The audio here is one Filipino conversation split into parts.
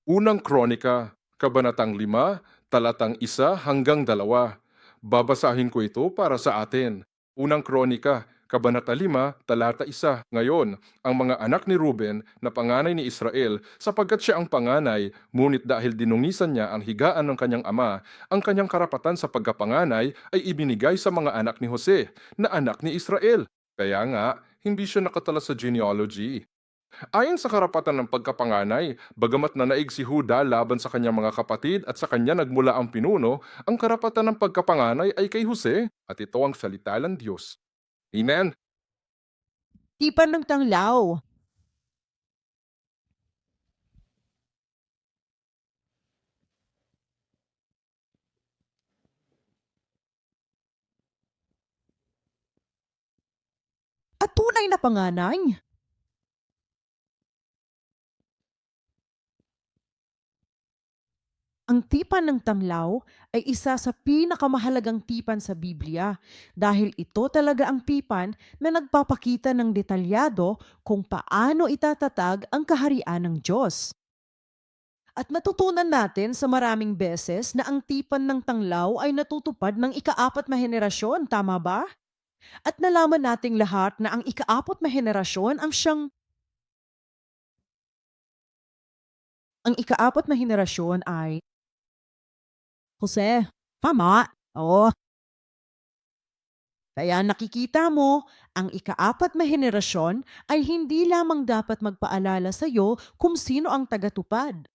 Unang Kronika, Kabanatang 5, talatang 1 hanggang 2. Babasahin ko ito para sa atin. Unang Kronika, Kabanata 5, talata 1. Ngayon, ang mga anak ni Ruben na panganay ni Israel, sapagkat siya ang panganay, ngunit dahil dinungisan niya ang higaan ng kanyang ama, ang kanyang karapatan sa pagkapanganay ay ibinigay sa mga anak ni Jose, na anak ni Israel. Kaya nga, hindi siya nakatala sa genealogy. Ayon sa karapatan ng pagkapanganay, bagamat nanaig si Huda laban sa kanyang mga kapatid at sa kanya nagmula ang pinuno, ang karapatan ng pagkapanganay ay kay Jose at ito ang salita ng Diyos. Amen. Tipan ng tanglaw. At tunay na panganay. Ang tipan ng tanglaw ay isa sa pinakamahalagang tipan sa Biblia dahil ito talaga ang tipan na nagpapakita ng detalyado kung paano itatatag ang kaharian ng Diyos. At natutunan natin sa maraming beses na ang tipan ng tanglaw ay natutupad ng ikaapat na henerasyon, tama ba? At nalaman nating lahat na ang ikaapat na henerasyon ang ikaapat na henerasyon ay Jose. Tama. Oo. Kaya nakikita mo, ang ikaapat na henerasyon ay hindi lamang dapat magpaalala sa iyo kung sino ang tagatupad.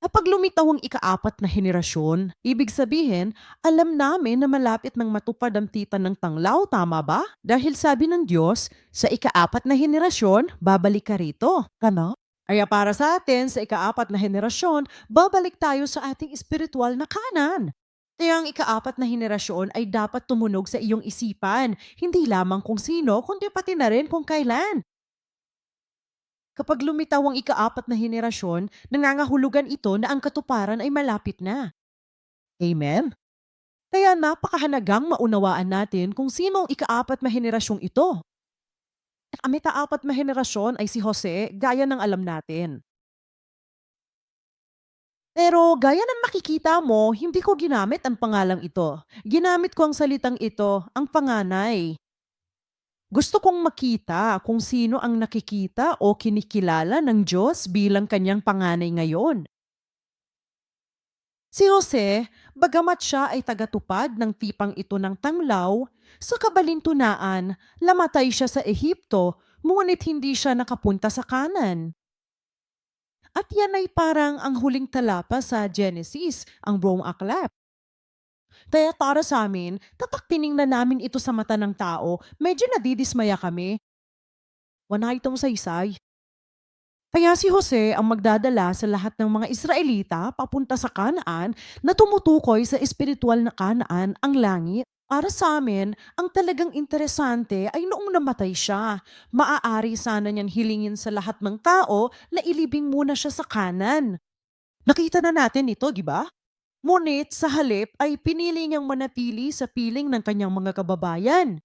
Kapag lumitaw ang ikaapat na henerasyon, ibig sabihin, alam namin na malapit nang matupad ang tipan ng tanglaw, tama ba? Dahil sabi ng Diyos, sa ikaapat na henerasyon, babalik ka rito. Kano? Kaya para sa atin, sa ikaapat na henerasyon, babalik tayo sa ating espiritual na kanan. Kaya ang ikaapat na henerasyon ay dapat tumunog sa iyong isipan, hindi lamang kung sino, kundi pati na rin kung kailan. Kapag lumitaw ang ikaapat na henerasyon, nangangahulugan ito na ang katuparan ay malapit na. Amen? Kaya napakahalagang maunawaan natin kung sino ang ikaapat na henerasyong ito. Ang ikaapat na henerasyon ay si Jose, gaya ng alam natin. Pero gaya ng makikita mo, hindi ko ginamit ang pangalang ito. Ginamit ko ang salitang ito, ang panganay. Gusto kong makita kung sino ang nakikita o kinikilala ng Diyos bilang kanyang panganay ngayon. Si Jose, bagamat siya ay tagatupad ng tipang ito ng tanglaw, sa kabalintunaan, lamatay siya sa Ehipto, ngunit hindi siya nakapunta sa kanan. At yan ay parang ang huling talapa sa Genesis, ang buong aklat. Kaya para sa amin, tatak tiningnan namin ito sa mata ng tao, medyo nadidismaya kami. Wala itong saysay. Kaya si Jose ang magdadala sa lahat ng mga Israelita papunta sa Kanaan na tumutukoy sa espiritual na Kanaan, ang langit. Para sa amin, ang talagang interesante ay noong namatay siya. Maaari sana niyang hilingin sa lahat ng tao na ilibing muna siya sa kanan. Nakita na natin ito, di ba? Ngunit sa halip ay pinili niyang manatili sa piling ng kanyang mga kababayan.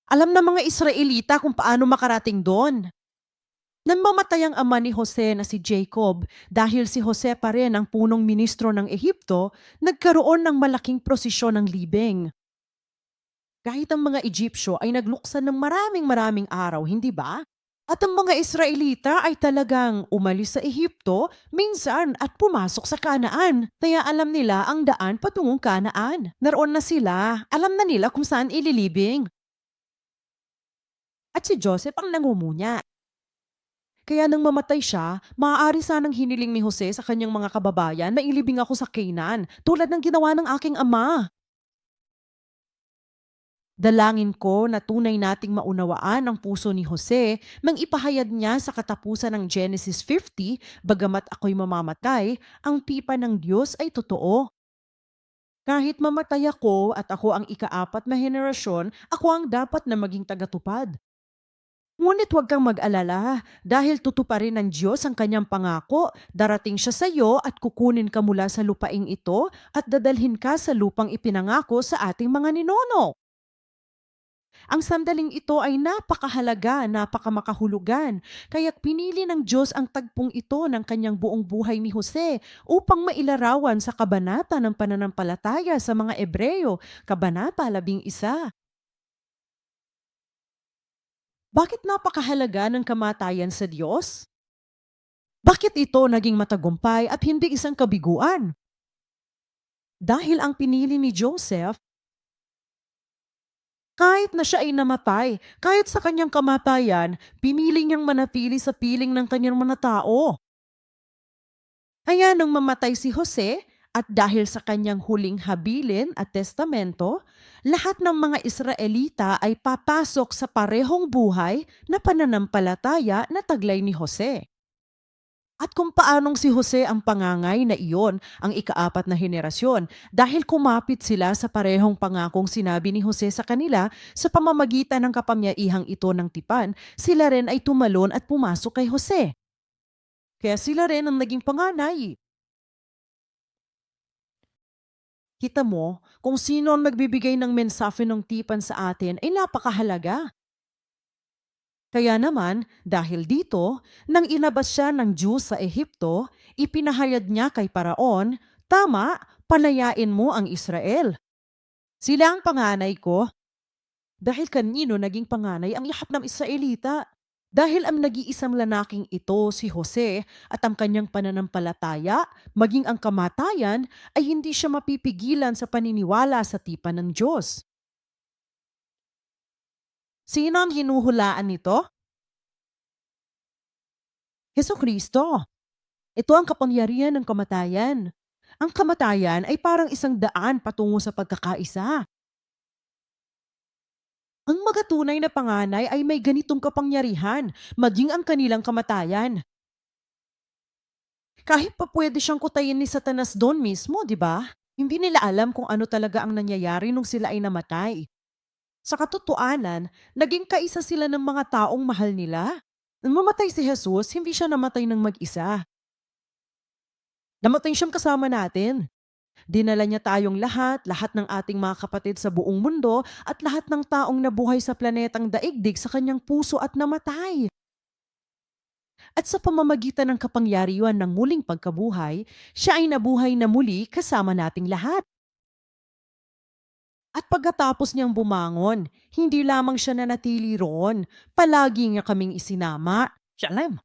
Alam ng mga Israelita kung paano makarating doon. Nang mamatay ang ama ni Jose na si Jacob, dahil si Jose pa rin ang punong ministro ng Ehipto, nagkaroon ng malaking prosesyon ng libing. Kahit ang mga Egyptyo ay nagluksan ng maraming araw, hindi ba? At ang mga Israelita ay talagang umalis sa Ehipto minsan at pumasok sa Kanaan. Kaya alam nila ang daan patungong Kanaan. Naroon na sila, alam na nila kung saan ililibing. At si Joseph ang nangumunya. Kaya nang mamatay siya, maaari sanang hiniling ni Jose sa kanyang mga kababayan na ilibing ako sa Canaan, tulad ng ginawa ng aking ama. Dalangin ko na tunay nating maunawaan ang puso ni Jose nang ipahayag niya sa katapusan ng Genesis 50, bagamat ako'y mamamatay, ang tipa ng Diyos ay totoo. Kahit mamatay ako at ako ang ikaapat na henerasyon, ako ang dapat na maging tagatupad. Ngunit huwag kang mag-alala dahil tutuparin ng Diyos ang kanyang pangako. Darating siya sa iyo at kukunin ka mula sa lupaing ito at dadalhin ka sa lupang ipinangako sa ating mga ninuno. Ang sandaling ito ay napakahalaga, napakamakahulugan. Kaya pinili ng Diyos ang tagpong ito ng kanyang buong buhay ni Jose upang mailarawan sa kabanata ng pananampalataya sa mga Ebreyo, Kabanata 11. Bakit napakahalaga ng kamatayan sa Diyos? Bakit ito naging matagumpay at hindi isang kabiguan? Dahil ang pinili ni Joseph, kahit na siya ay namatay, kahit sa kanyang kamatayan, pinili niyang manatili sa piling ng kanyang mga tao. Kaya nung mamatay si Jose, at dahil sa kanyang huling habilin at testamento, lahat ng mga Israelita ay papasok sa parehong buhay na pananampalataya na taglay ni Jose. At kung paanong si Jose ang pangangay na iyon ang ikaapat na henerasyon dahil kumapit sila sa parehong pangakong sinabi ni Jose sa kanila sa pamamagitan ng kapangyarihang ito ng tipan, sila rin ay tumalon at pumasok kay Jose. Kaya sila rin ang naging panganay. Kita mo, kung sino ang nagbibigay ng mensahe ng tipan sa atin ay napakahalaga. Kaya naman, dahil dito, nang inabas siya ng Diyos sa Ehipto, ipinahayad niya kay Paraon, "Tama, palayain mo ang Israel. Sila ang panganay ko." Dahil kanino naging panganay ang lahat ng Israelita? Dahil ang nag-iisang lalaking ito, si Jose, at ang kanyang pananampalataya, maging ang kamatayan, ay hindi siya mapipigilan sa paniniwala sa tipan ng Diyos. Sino ang hinuhulaan nito? Hesukristo. Ito ang kapangyarihan ng kamatayan. Ang kamatayan ay parang isang daan patungo sa pagkakaisa. Ang mga tunay na panganay ay may ganitong kapangyarihan, maging ang kanilang kamatayan. Kahit pa pwede siyang kutayin ni Satanas doon mismo, di ba? Hindi nila alam kung ano talaga ang nangyayari nung sila ay namatay. Sa katotohanan, naging kaisa sila ng mga taong mahal nila. Nang mamatay si Jesus, hindi siya namatay ng mag-isa. Namatay siyang kasama natin. Dinala niya tayong lahat, lahat ng ating mga kapatid sa buong mundo at lahat ng taong nabuhay sa planetang daigdig sa kanyang puso at namatay. At sa pamamagitan ng kapangyarihan ng muling pagkabuhay, siya ay nabuhay na muli kasama nating lahat. At pagkatapos niyang bumangon, hindi lamang siya nanatili roon, palagi niya kaming isinama. Shalom!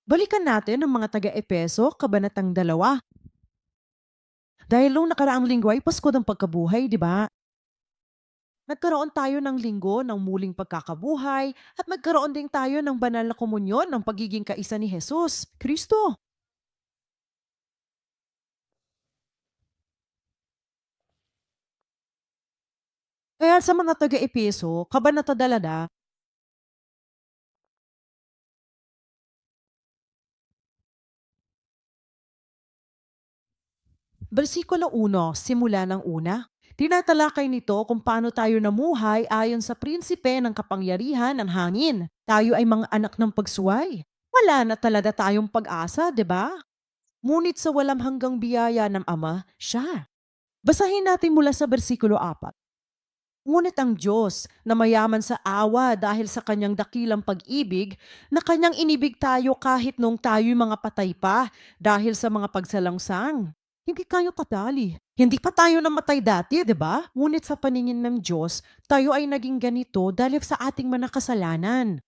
Balikan natin ang mga taga-Epeso, Kabanatang 2. Dahil nung nakaraang linggo ay Pasko ng pagkabuhay, di ba? Nagkaroon tayo ng linggo ng muling pagkakabuhay at nagkaroon din tayo ng banal na komunyon ng pagiging kaisa ni Jesus, Kristo. Kaya sa mga taga-Epeso, Kabanata 2, versikulo 1, simula ng una. Tinatalakay nito kung paano tayo namuhay ayon sa prinsipe ng kapangyarihan ng hangin. Tayo ay mga anak ng pagsuway. Wala na talaga tayong pag-asa, di ba? Ngunit sa walang hanggang biyaya ng Ama, siya. Basahin natin mula sa versikulo 4. Ngunit ang Diyos na mayaman sa awa dahil sa kanyang dakilang pag-ibig, na kanyang inibig tayo kahit nung tayo'y mga patay pa dahil sa mga pagsalangsang. Hindi tayo katali. Hindi pa tayo namatay dati, di ba? Ngunit sa paningin ng Diyos, tayo ay naging ganito dahil sa ating mga kasalanan.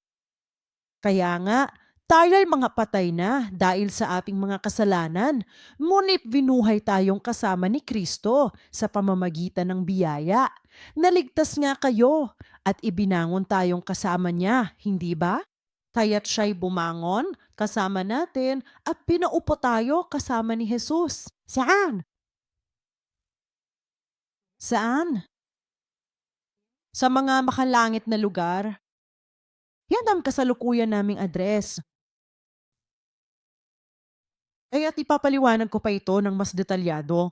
Kaya nga, tayo ay mga patay na dahil sa ating mga kasalanan, ngunit binuhay tayong kasama ni Kristo sa pamamagitan ng biyaya. Naligtas nga kayo at ibinangon tayong kasama niya, hindi ba? Kaya't siya'y bumangon kasama natin at pinaupo tayo kasama ni Jesus. Saan? Saan? Sa mga makalangit na lugar. Yan ang kasalukuyan naming address. Kaya't ipapaliwanag ko pa ito ng mas detalyado.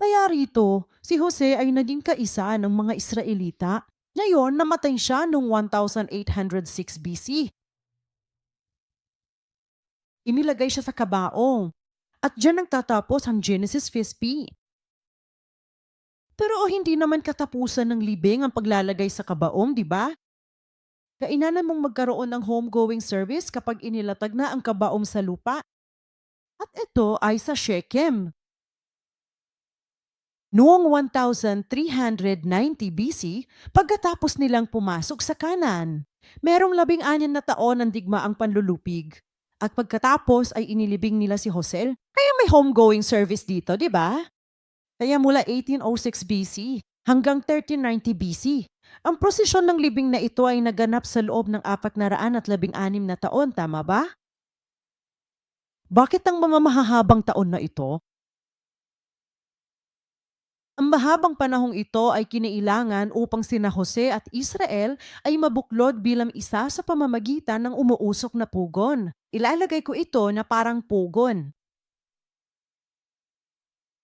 Kaya rito, si Jose ay naging kaisa ng mga Israelita. Ngayon, namatay siya noong 1806 BC. Inilagay siya sa kabaong. At diyan nagtatapos ang Genesis 50. Pero hindi naman katapusan ng libing ang paglalagay sa kabaong, di ba? Kailangan mong magkaroon ng homegoing service kapag inilatag na ang kabaong sa lupa. At ito ay sa Shechem. Noong 1390 BC, pagkatapos nilang pumasok sa Kanaan, merong 16 na taon ng digmaang panlulupig. At pagkatapos ay inilibing nila si Jose. Kaya may homegoing service dito, di ba? Kaya mula 1806 BC hanggang 1390 BC, ang prosesyon ng libing na ito ay naganap sa loob ng 416 na taon, tama ba? Bakit ang mga mahahabang taon na ito? Ang mahabang panahong ito ay kinailangan upang sina Jose at Israel ay mabuklod bilang isa sa pamamagitan ng umuusok na pugon. Ilalagay ko ito na parang pugon.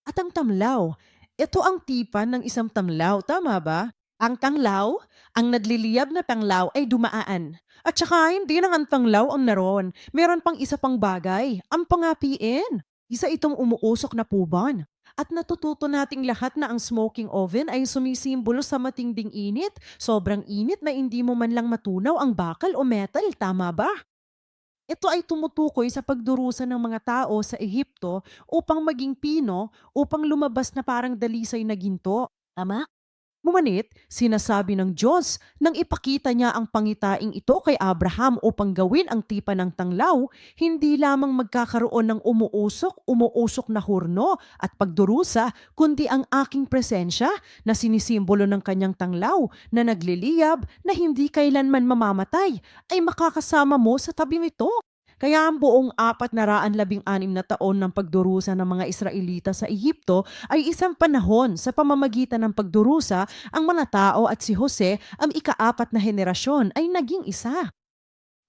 At ang tamlaw, ito ang tipan ng isang tamlaw, tama ba? Ang tanglaw, ang nadliliyab na tanglaw ay dumaan. At saka hindi lang ang tanglaw ang naroon. Meron pang isa pang bagay, ang pangapiin. Isa itong umuusok na puban. At natututo nating lahat na ang smoking oven ay sumisimbolo sa matinding init. Sobrang init na hindi mo man lang matunaw ang bakal o metal, tama ba? Ito ay tumutukoy sa pagdurusa ng mga tao sa Ehipto upang maging pino, upang lumabas na parang dalisay na ginto. Tama? Ngunit, sinasabi ng Diyos nang ipakita niya ang pangitaing ito kay Abraham upang gawin ang tipan ng tanglaw, hindi lamang magkakaroon ng umuusok na hurno at pagdurusa, kundi ang aking presensya na sinisimbolo ng kanyang tanglaw na nagliliyab na hindi kailanman mamamatay ay makakasama mo sa tabi nito. Kaya ang buong 416 na taon ng pagdurusa ng mga Israelita sa Ehipto ay isang panahon sa pamamagitan ng pagdurusa ang mga tao at si Jose, ang ika-4 na henerasyon, ay naging isa.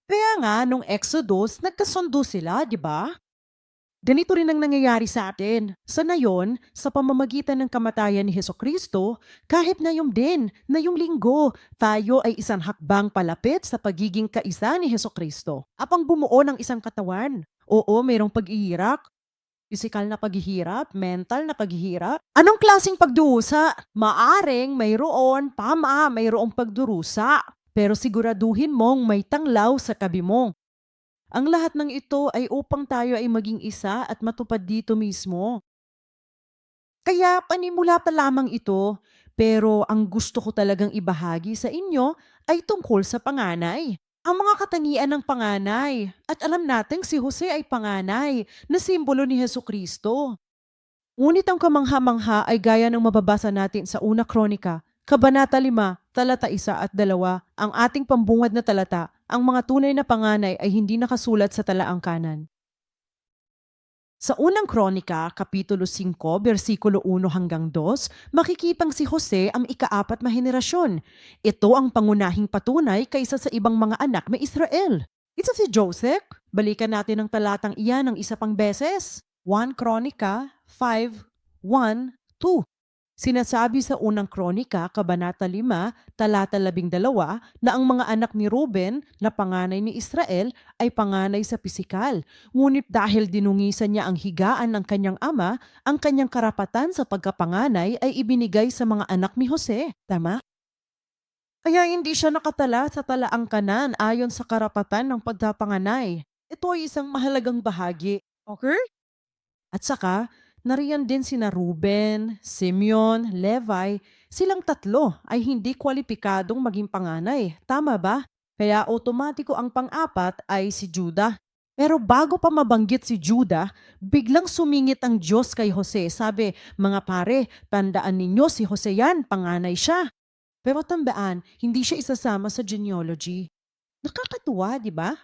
Kaya nga, nung Exodus, nagkasundo sila, di ba? Ganito rin ang nangyayari sa atin. Sa ngayon, sa pamamagitan ng kamatayan ni Hesukristo, kahit ngayong din, ngayong linggo, tayo ay isang hakbang palapit sa pagiging kaisa ni Hesukristo. Apang bumuo ng isang katawan. Oo, mayroong paghihirap, physical na paghihirap, mental na paghihirap. Anong klaseng pagdurusa? Maaring mayroong pagdurusa. Pero siguraduhin mong may tanglaw sa tabi mo. Ang lahat ng ito ay upang tayo ay maging isa at matupad dito mismo. Kaya panimula pa lamang ito, pero ang gusto ko talagang ibahagi sa inyo ay tungkol sa panganay. Ang mga katangian ng panganay. At alam nating si Jose ay panganay na simbolo ni Hesukristo. Ngunit ang kamangha-mangha ay gaya ng mababasa natin sa Una Kronika, Kabanata 5, talata 1 at 2, ang ating pambungad na talata, ang mga tunay na panganay ay hindi nakasulat sa talaang kanan. Sa Unang Kronika, Kapitulo 5, versikulo 1 hanggang 2, makikitang si Jose ang ika-4 na henerasyon. Ito ang pangunahing patunay kaysa sa ibang mga anak ng Israel. Isa si Joseph. Balikan natin ang talatang iyan ng isa pang beses. 1 Kronika 5:1-2. Sinasabi sa Unang Kronika, Kabanata 5, talata 12, na ang mga anak ni Ruben na panganay ni Israel ay panganay sa pisikal. Ngunit dahil dinungisan niya ang higaan ng kanyang ama, ang kanyang karapatan sa pagkapanganay ay ibinigay sa mga anak ni Jose. Tama? Kaya hindi siya nakatala sa talaang kanan ayon sa karapatan ng pagkapanganay. Ito ay isang mahalagang bahagi. Okay? At saka, nariyan din sina Ruben, Simeon, Levi. Silang tatlo ay hindi kwalipikadong maging panganay. Tama ba? Kaya otomatiko ang pang-apat ay si Judah. Pero bago pa mabanggit si Judah, biglang sumingit ang Diyos kay Jose. Sabi, mga pare, tandaan ninyo si Jose yan, panganay siya. Pero tandaan, hindi siya isasama sa genealogy. Nakakatuwa, di ba?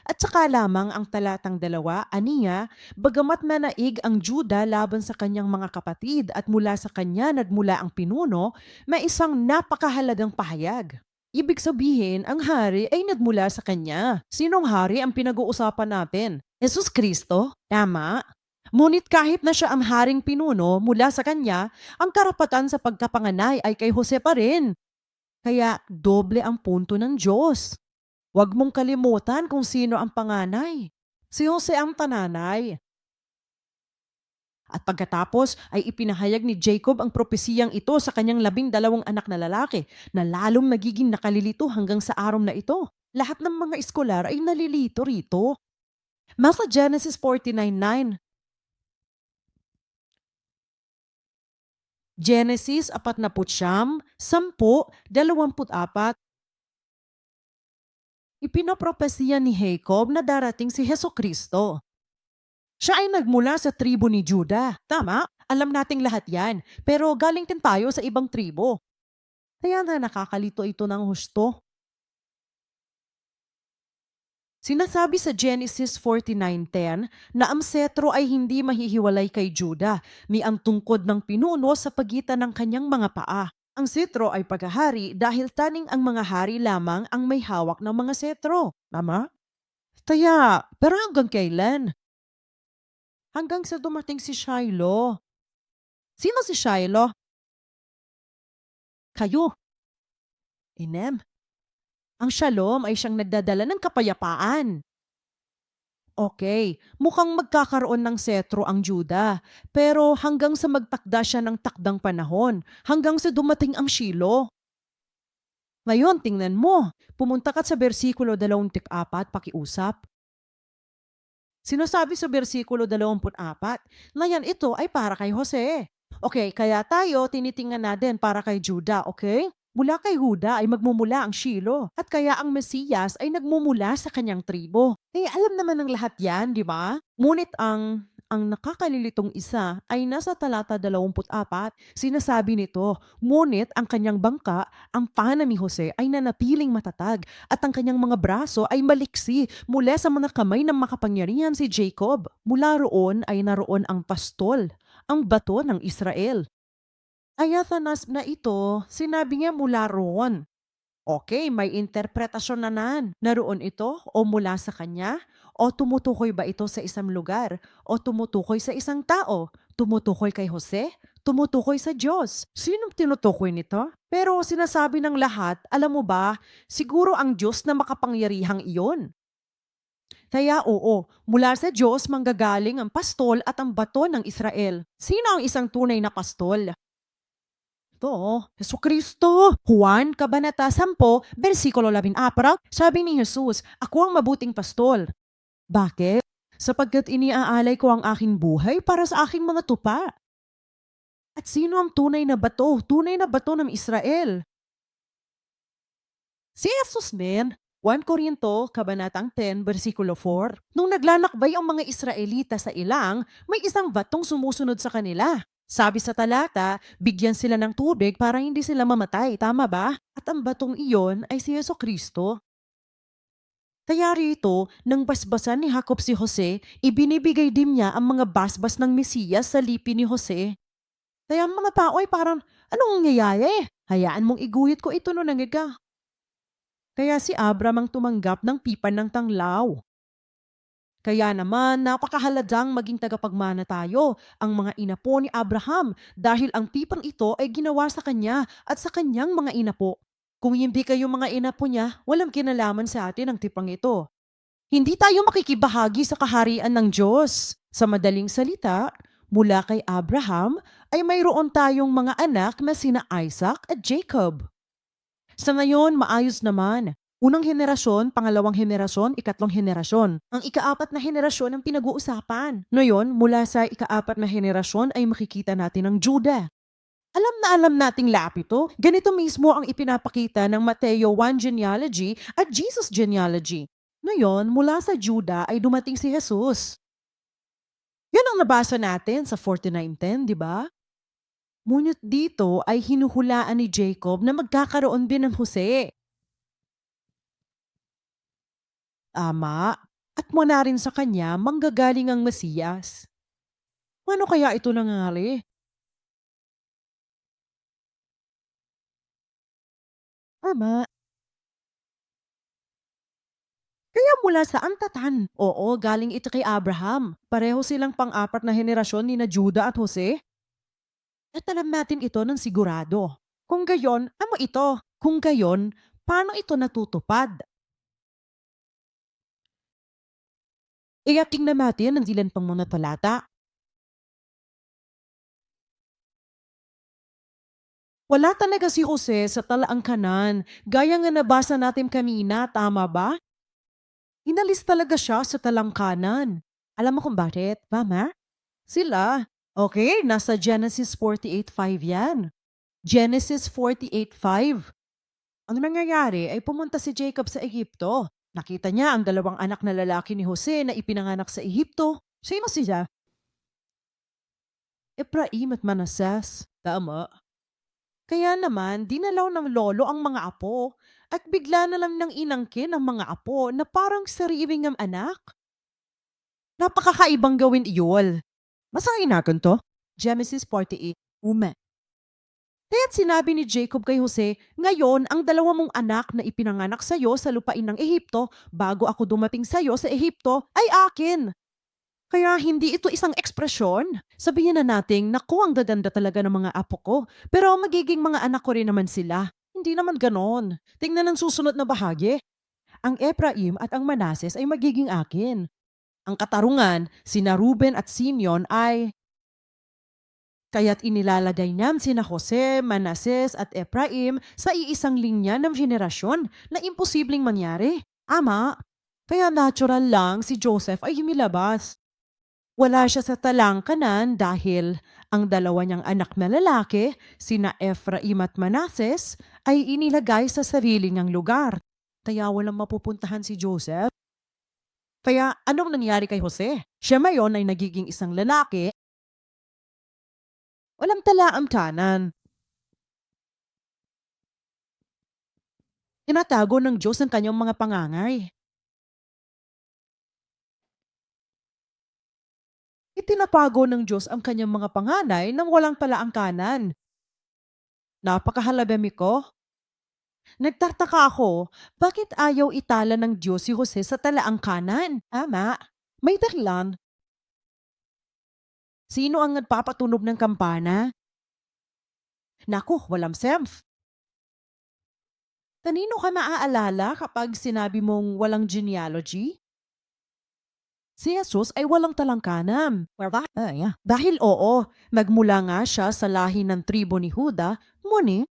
At saka lamang ang talatang 2, aniya, bagamat nanaig ang Juda laban sa kanyang mga kapatid at mula sa kanya nagmula ang pinuno, may isang napakahalagang pahayag. Ibig sabihin, ang hari ay nagmula sa kanya. Sinong hari ang pinag-uusapan natin? Jesus Kristo? Tama. Ngunit kahit na siya ang haring pinuno mula sa kanya, ang karapatan sa pagkapanganay ay kay Jose pa rin. Kaya doble ang punto ng Diyos. Huwag mong kalimutan kung sino ang panganay. Si Jose ang pananay. At pagkatapos ay ipinahayag ni Jacob ang propesiyang ito sa kanyang 12 anak na lalaki na lalong nagiging nakalilito hanggang sa araw na ito. Lahat ng mga eskolar ay nalilito rito. Nasa Genesis 49:9, Genesis 49, 10, 24, ipinapropesiya ni Jacob na darating si Hesukristo. Siya ay nagmula sa tribo ni Juda. Tama? Alam nating lahat yan. Pero galing din tayo sa ibang tribo. Kaya na nakakalito ito ng husto. Sinasabi sa Genesis 49:10 na ang setro ay hindi mahihiwalay kay Juda, ni ang tungkod ng pinuno sa pagitan ng kanyang mga paa. Ang setro ay paghahari dahil taning ang mga hari lamang ang may hawak ng mga setro. Tama? Kaya, pero hanggang kailan? Hanggang sa dumating si Shiloh. Sino si Shiloh? Kayo. Inem. Ang shalom ay siyang nagdadala ng kapayapaan. Okay, mukhang magkakaroon ng setro ang Juda, pero hanggang sa magtakda siya ng takdang panahon, hanggang sa dumating ang Shilo. Ngayon, tingnan mo, pumunta ka sa bersikulo 24, pakiusap. Sinasabi sa bersikulo 24 na yan ito ay para kay Jose. Okay, kaya tayo tinitingnan natin para kay Juda, okay? Mula kay Huda ay magmumula ang Shilo at kaya ang Mesiyas ay nagmumula sa kanyang tribo. Eh alam naman ng lahat yan, di ba? Ngunit ang nakakalilitong isa ay nasa talata 24, sinasabi nito, ngunit ang kanyang bangka, ang pana ni Jose ay nanatiling matatag at ang kanyang mga braso ay maliksi mula sa mga kamay ng makapangyarihan si Jacob. Mula roon ay naroon ang pastol, ang bato ng Israel. Ayathanas na ito, sinabi niya mula roon. Okay, may interpretasyon na naroon ito o mula sa kanya o tumutukoy ba ito sa isang lugar o tumutukoy sa isang tao, tumutukoy kay Jose, tumutukoy sa Diyos. Sinong tinutukoy nito? Pero sinasabi ng lahat, alam mo ba, siguro ang Diyos na makapangyarihang iyon. Kaya oo, mula sa Diyos manggagaling ang pastol at ang bato ng Israel. Sino ang isang tunay na pastol? Ito, Jesucristo. Juan, Kabanata 10, versikulo 14, sabi ni Jesus, ako ang mabuting pastol. Bakit? Sapagkat iniaalay ko ang aking buhay para sa aking mga tupa. At sino ang tunay na bato? Tunay na bato ng Israel. Si Jesus din. 1 Korinto, Kabanatang 10, versikulo 4. Nung naglalakbay ang mga Israelita sa ilang, may isang batong sumusunod sa kanila. Sabi sa talata, bigyan sila ng tubig para hindi sila mamatay. Tama ba? At ang batong iyon ay si Jesucristo. Kaya rito, nang basbasan ni Jacob si Jose, ibinibigay din niya ang mga basbas ng Mesiyas sa lipi ni Jose. Kaya ang mga tao ay parang, anong nangyayari? Hayaan mong iguhit ko ito no nangiga. Kaya si Abram ang tumanggap ng pipan ng tanglaw. Kaya naman, napakahaladang maging tagapagmana tayo, ang mga inapo ni Abraham, dahil ang pipang ito ay ginawa sa kanya at sa kanyang mga inapo. Kung hindi kayo mga inapo niya, walang kinalaman sa atin ang tipang ito. Hindi tayo makikibahagi sa kaharian ng Diyos. Sa madaling salita, mula kay Abraham ay mayroon tayong mga anak na sina Isaac at Jacob. Sa ngayon, maayos naman. Unang henerasyon, pangalawang henerasyon, ikatlong henerasyon. Ang ikaapat na henerasyon ang pinag-uusapan. Ngayon, mula sa ikaapat na henerasyon ay makikita natin ang Juda. Alam na alam nating lahat ito. Ganito mismo ang ipinapakita ng Mateo 1 genealogy at Jesus genealogy. Ngayon, mula sa Juda ay dumating si Jesus. Yan ang nabasa natin sa 49:10, di ba? Ngunit dito ay hinuhulaan ni Jacob na magkakaroon din ng Jose. Tama. At mula rin sa kanya manggagaling ang Mesiyas. Paano kaya ito nangyari? Tama. Kaya mula sa antatan? Oo, galing ito kay Abraham. Pareho silang pang-apat na henerasyon ni na Juda at Jose. At alam natin ito ng sigurado. Kung gayon, ano ito? Kung gayon, paano ito natutupad? Kaya tingnan natin ang ilan pang mga talata. Wala talaga si Jose sa talaang kanan, gaya nga nabasa natin kanina, tama ba? Inalis talaga siya sa talang kanan. Alam mo kung bakit, Mama? Sila. Okay, nasa Genesis 48:5 yan. Genesis 48:5. Ang nangyayari ay pumunta si Jacob sa Ehipto. Nakita niya ang dalawang anak na lalaki ni Jose na ipinanganak sa Ehipto. Sino sila? Ephraim at Manasseh. Tama. Kaya naman, dinalaw ng lolo ang mga apo at bigla na lang nang inangkin ang mga apo na parang sariling ng anak. Napakakaibang gawin iyon. Masahin natin to? Genesis 48. Uma. Kaya't sinabi ni Jacob kay Jose, ngayon ang dalawa mong anak na ipinanganak sa iyo sa lupain ng Ehipto bago ako dumating sa iyo sa Ehipto ay akin. Kaya hindi ito isang ekspresyon. Sabihin na nating, naku ang gaganda talaga ng mga apo ko, pero magiging mga anak ko rin naman sila. Hindi naman ganon. Tingnan ang susunod na bahagi. Ang Ephraim at ang Manases ay magiging akin. Ang katarungan, sina Ruben at Simeon ay kaya't inilalagay niya sina Jose, Manases at Ephraim sa iisang linya ng henerasyon na imposibleng mangyari. Ama, kaya natural lang si Joseph ay humilabas. Wala siya sa talang kanan dahil ang dalawa niyang anak na lalaki, sina Ephraim at Manases, ay inilagay sa sarili niyang lugar. Kaya walang mapupuntahan si Joseph. Kaya anong nangyari kay Jose? Siya ngayon ay nagiging isang lalaki, walang talaang kanan. Tinatago ng Diyos ang kanyang mga pangangay. Itinapago ng Diyos ang kanyang mga panganay nang walang talaang kanan. Napakahalabemi ko. Nagtataka ako, bakit ayaw itala ng Diyos si Jose sa talaang kanan? Ama, may dahilan. Sino ang nagpapatunog ng kampana? Naku, walang sense. Kanino ka maaalala kapag sinabi mong walang genealogy? Si Jesus ay walang talangkanam. Dahil oo, nagmula nga siya sa lahi ng tribo ni Huda, ngunit,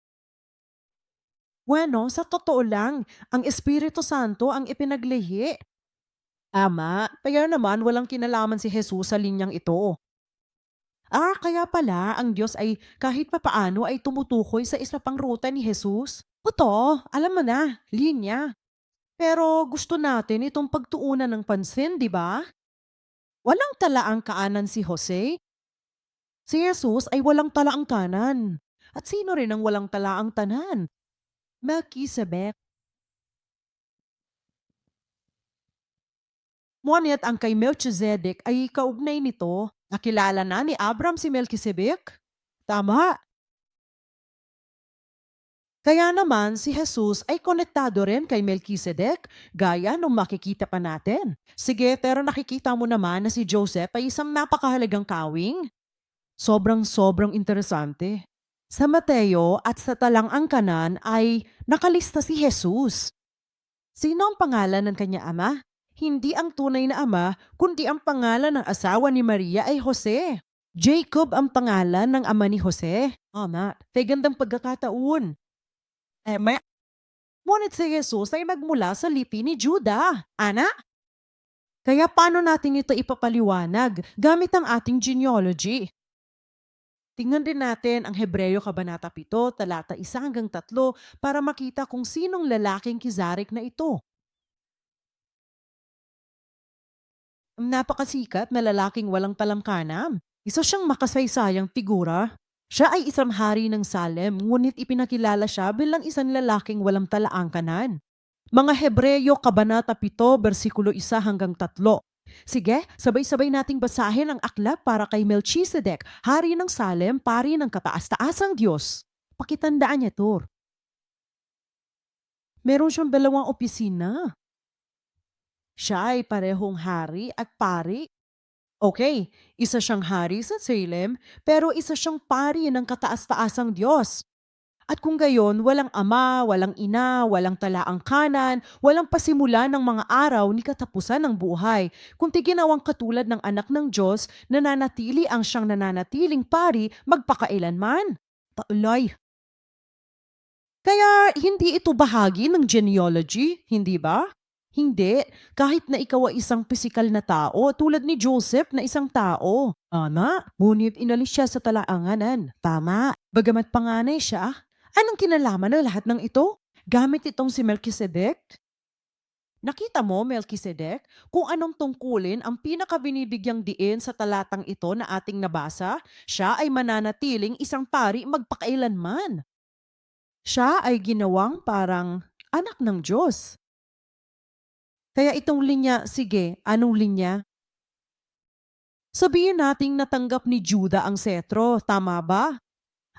bueno, sa totoo lang, ang Espiritu Santo ang ipinaglihi. Ama, kaya naman walang kinalaman si Jesus sa linyang ito. Kaya pala ang Diyos ay kahit papaano ay tumutukoy sa isa pang ruta ni Jesus. Oto, alam mo na, linya. Pero gusto natin itong pagtuunan ng pansin, di ba? Walang talaang kaanan si Jose. Si Jesus ay walang talaang kanan. At sino rin ang walang talaang tanan? Melchizedek. Ngunit ang kay Melchizedek ay kaugnay nito. Nakilala na ni Abram si Melchizedek? Tama. Kaya naman si Jesus ay konektado rin kay Melchizedek, gaya nung makikita pa natin. Sige, pero nakikita mo naman na si Joseph ay isang napakahalagang kawing. Sobrang interesante. Sa Mateo at sa talang angkanan ay nakalista si Jesus. Sino ang pangalan ng kanya ama? Hindi ang tunay na ama, kundi ang pangalan ng asawa ni Maria ay Jose. Jacob ang pangalan ng ama ni Jose. Tama. Kaya gandang pagkakataon. Ngunit si Jesus ay nagmula sa lipi ni Juda. Ana? Kaya paano natin ito ipapaliwanag gamit ang ating genealogy? Tingnan din natin ang Hebreo Kabanata 7, talata 1 hanggang 3 para makita kung sinong lalaking kizarik na ito. Ang napakasikat na lalaking walang talamkanam. Isa siyang makasaysayang figura. Siya ay isang hari ng Salem, ngunit ipinakilala siya bilang isang lalaking walang talaangkanan. Mga Hebreo Kabanata 7, versikulo 1 hanggang 3. Sige, sabay-sabay nating basahin ang aklat para kay Melchizedek, hari ng Salem, pari ng kataas-taasang Diyos. Pakitandaan niya to. Meron siyang dalawang opisina. Siya ay parehong hari at pari. Okay, isa siyang hari sa Salem, pero isa siyang pari ng kataas-taasang Diyos. At kung gayon, walang ama, walang ina, walang talaang kanan, walang pasimula ng mga araw ni katapusan ng buhay, kundi ginawang katulad ng anak ng Diyos, nananatili ang siyang nananatiling pari magpakailanman. Taulay. Kaya hindi ito bahagi ng genealogy, hindi ba? Hindi, kahit na ikaw ay isang pisikal na tao tulad ni Joseph na isang tao. Tama, ngunit inalis siya sa talaanganan. Tama, bagamat panganay siya. Anong kinalaman ng lahat ng ito? Gamit itong si Melchizedek? Nakita mo, Melchizedek, kung anong tungkulin ang pinakabinibigyang diin sa talatang ito na ating nabasa? Siya ay mananatiling isang pari magpakailanman. Siya ay ginawang parang anak ng Diyos. Kaya itong linya, sige, anong linya? Sabihin nating natanggap ni Juda ang setro, tama ba?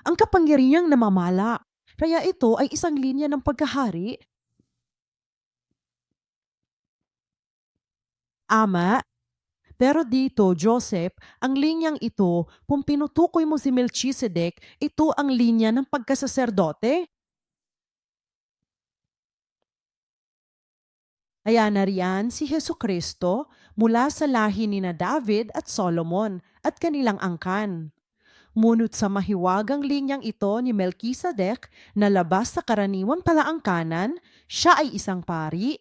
Ang kapangyarihang namamala. Kaya ito ay isang linya ng pagkahari. Ama, pero dito, Joseph, ang linyang ito, kung pinutukoy mo si Melchizedek, ito ang linya ng pagkasaserdote. Kaya nariyan si Hesu Kristo mula sa lahi ni na David at Solomon at kanilang angkan. Ngunit sa mahiwagang linyang ito ni Melchizedek na labas sa karaniwang palaangkanan, siya ay isang pari.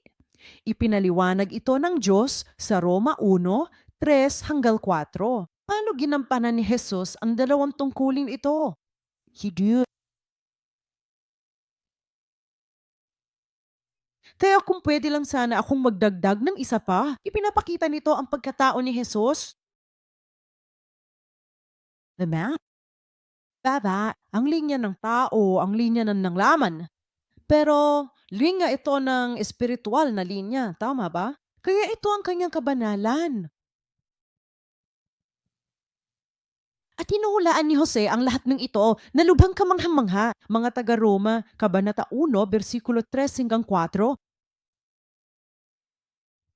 Ipinaliwanag ito ng Diyos sa Roma 1:3 hanggang 4. Paano ginampanan ni Jesus ang dalawang tungkulin ito? Hindi. Kaya kung pwede lang sana akong magdagdag ng isa pa, ipinapakita nito ang pagkatao ni Jesus. Diba? Baba, ang linya ng tao, ang linya ng nanglaman. Pero linya ito ng espiritual na linya, tama ba? Kaya ito ang kanyang kabanalan. At hinuhulaan ni Jose ang lahat ng ito na lubhang kamangha-mangha. Mga taga-Roma, Kabanata 1, versikulo 3 hanggang 4,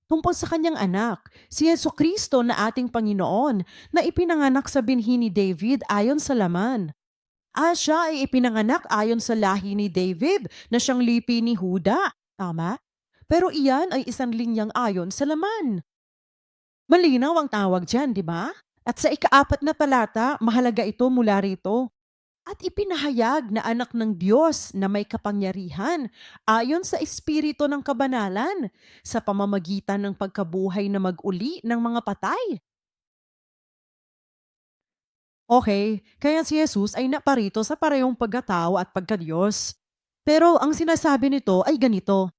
tungkol sa kanyang anak, si Yesu Kristo na ating Panginoon, na ipinanganak sa binhi ni David ayon sa laman. Siya ay ipinanganak ayon sa lahi ni David na siyang lipi ni Huda. Tama? Pero iyan ay isang linyang ayon sa laman. Malinaw ang tawag dyan, di ba? At sa ikaapat na talata, mahalaga ito mula rito. At ipinahayag na anak ng Diyos na may kapangyarihan ayon sa espiritu ng kabanalan sa pamamagitan ng pagkabuhay na mag-uli ng mga patay. Okay, kaya si Jesus ay naparito sa parehong pagkatao at pagkadiyos. Pero ang sinasabi nito ay ganito,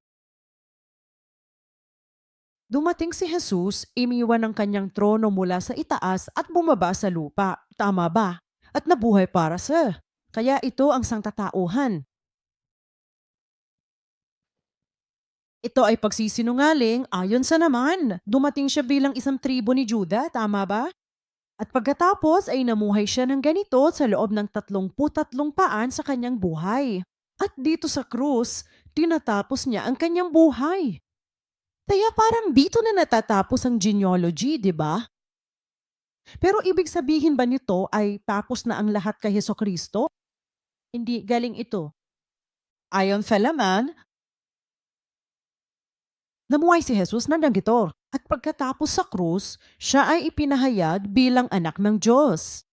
dumating si Jesus, iniwan ang kanyang trono mula sa itaas at bumaba sa lupa. Tama ba? At nabuhay para sa. Kaya ito ang sangkatauhan. Ito ay pagsisinungaling ayon sa naman. Dumating siya bilang isang tribo ni Juda, tama ba? At pagkatapos ay namuhay siya ng ganito sa loob ng 33 paan sa kanyang buhay. At dito sa krus, tinatapos niya ang kanyang buhay. Kaya parang dito na natatapos ang genealogy, di ba? Pero ibig sabihin ba nito ay tapos na ang lahat kay Hesukristo? Hindi galing ito. Ayon sa laman, namuhay si Jesus na ganito. At pagkatapos sa krus, siya ay ipinahayag bilang anak ng Diyos.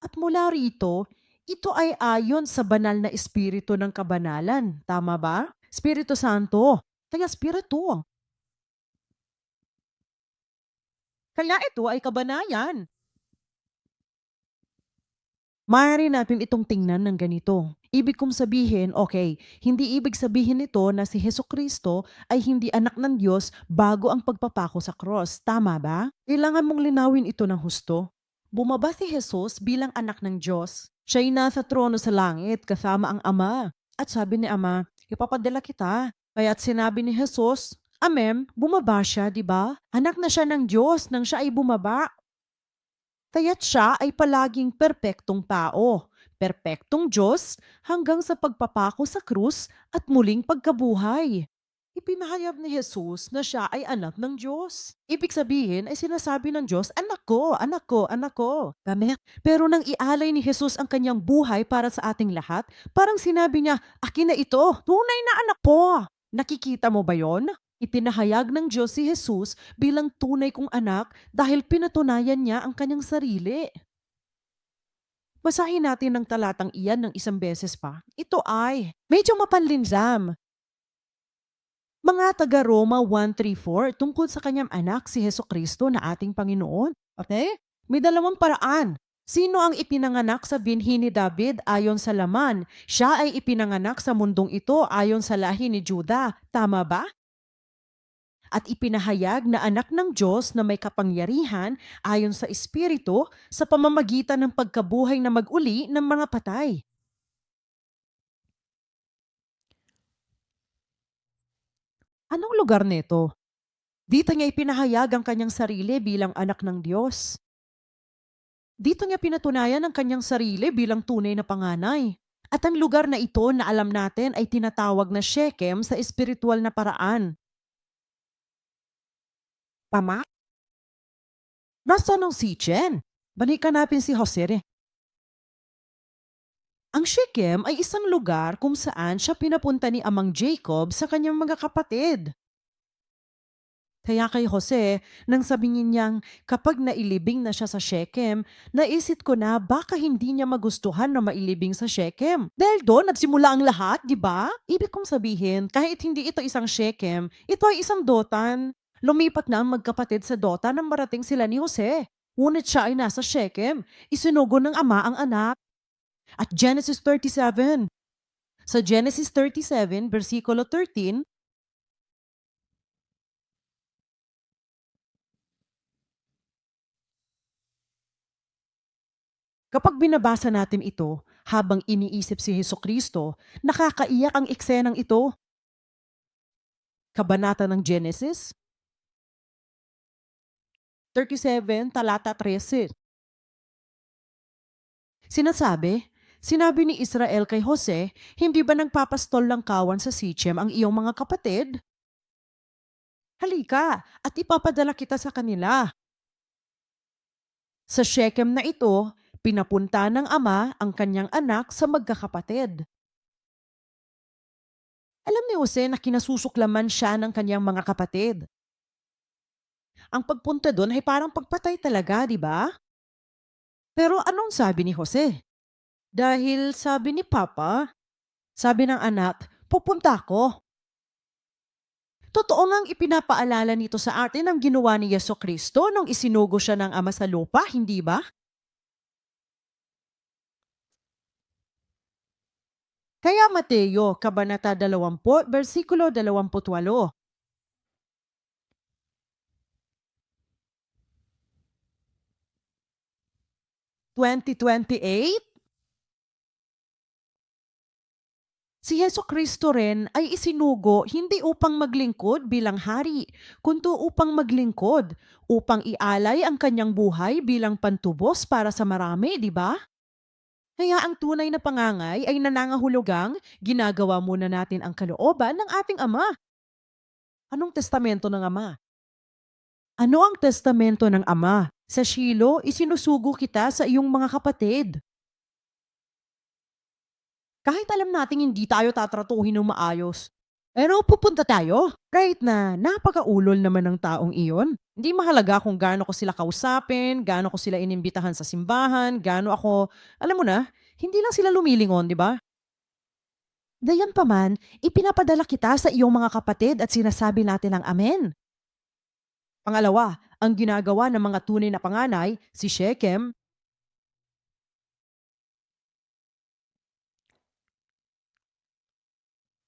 At mula rito, ito ay ayon sa banal na espiritu ng kabanalan. Tama ba? Espiritu Santo. Kaya espiritu. Kaya ito ay kabanayan. Maaari natin itong tingnan ng ganito. Ibig kong sabihin, okay, hindi ibig sabihin nito na si Hesukristo ay hindi anak ng Diyos bago ang pagpapako sa cross. Tama ba? Kailangan mong linawin ito ng husto. Bumaba si Jesus bilang anak ng Diyos. Siya'y nasa trono sa langit kasama ang Ama. At sabi ni Ama, ipapadala kita. Kaya't sinabi ni Jesus, Amen, bumaba siya, di ba? Anak na siya ng Diyos nang siya ay bumaba. Kaya't siya ay palaging perpektong tao, perpektong Diyos hanggang sa pagpapako sa krus at muling pagkabuhay. Ipinahayag ni Jesus na siya ay anak ng Diyos. Ibig sabihin ay sinasabi ng Diyos, anak ko, anak ko, anak ko. Kami. Pero nang ialay ni Jesus ang kanyang buhay para sa ating lahat, parang sinabi niya, akin na ito, tunay na anak ko. Nakikita mo ba yon? Ipinahayag ng Diyos si Jesus bilang tunay kong anak dahil pinatunayan niya ang kanyang sarili. Basahin natin ang talatang iyan ng isang beses pa. Ito ay medyo mapanlinjam. Mga taga-Roma 1:3-4 tungkol sa kanyang anak si Hesukristo na ating Panginoon. Okay? May dalawang paraan. Sino ang ipinanganak sa binhi ni David ayon sa laman? Siya ay ipinanganak sa mundong ito ayon sa lahi ni Juda. Tama ba? At ipinahayag na anak ng Diyos na may kapangyarihan ayon sa Espiritu sa pamamagitan ng pagkabuhay na mag-uli ng mga patay. Anong lugar nito? Dito niya ipinahayag ang kanyang sarili bilang anak ng Diyos. Dito niya pinatunayan ang kanyang sarili bilang tunay na panganay. At ang lugar na ito na alam natin ay tinatawag na Shechem sa espiritual na paraan. Tama? Nasaan ang Sichem? Balikan natin si Jose. Ang Shechem ay isang lugar kung saan siya pinapunta ni Amang Jacob sa kanyang mga kapatid. Kaya kay Jose, nang sabihin niyang kapag nailibing na siya sa Shechem, naisip ko na baka hindi niya magustuhan na mailibing sa Shechem. Dahil doon nagsimula ang lahat, di ba? Ibig kong sabihin, kahit hindi ito isang Shechem, ito ay isang Dotan. Lumipat na ang magkapatid sa Dotan nang marating sila ni Jose. Ngunit siya ay nasa Shechem, isinugo ng ama ang anak. At Genesis 37. Sa Genesis 37, versikulo 13, kapag binabasa natin ito, habang iniisip si Hesukristo, nakakaiyak ang eksenang ito. Kabanata ng Genesis 37, talata 13. Sinabi ni Israel kay Jose, hindi ba nagpapastol ng kawan sa Sichem ang iyong mga kapatid? Halika, at ipapadala kita sa kanila. Sa Shechem na ito, pinapunta ng ama ang kanyang anak sa magkakapatid. Alam ni Jose na kinasusuklaman siya ng kanyang mga kapatid. Ang pagpunta doon ay parang pagpatay talaga, di ba? Pero anong sabi ni Jose? Dahil sabi ni Papa, sabi ng anak, pupunta ako. Totoo ngang ipinapaalala nito sa atin ang ginawa ni Jesucristo nung isinugo siya ng ama sa lupa, hindi ba? Kaya Mateo, Kabanata 20, versikulo 28. 20:28, si Jesucristo rin ay isinugo hindi upang maglingkod bilang hari, kundi upang maglingkod, upang ialay ang kanyang buhay bilang pantubos para sa marami, di ba? Kaya ang tunay na pangangay ay nanangahulugang ginagawa muna natin ang kalooban ng ating Ama. Anong testamento ng Ama? Ano ang testamento ng Ama? Sa Shilo, isinusugo kita sa iyong mga kapatid. Kahit alam nating hindi tayo tatratuhin ng maayos. Pero pupunta tayo. Kahit na napakaulol naman ng taong iyon. Hindi mahalaga kung gaano ko sila kausapin, gaano ko sila inimbitahan sa simbahan, gaano ako, alam mo na, hindi lang sila lumilingon, di ba? Dayan pa man, ipinapadala kita sa iyong mga kapatid at sinasabi natin ang amen. Pangalawa, ang ginagawa ng mga tunay na panganay, si Shechem,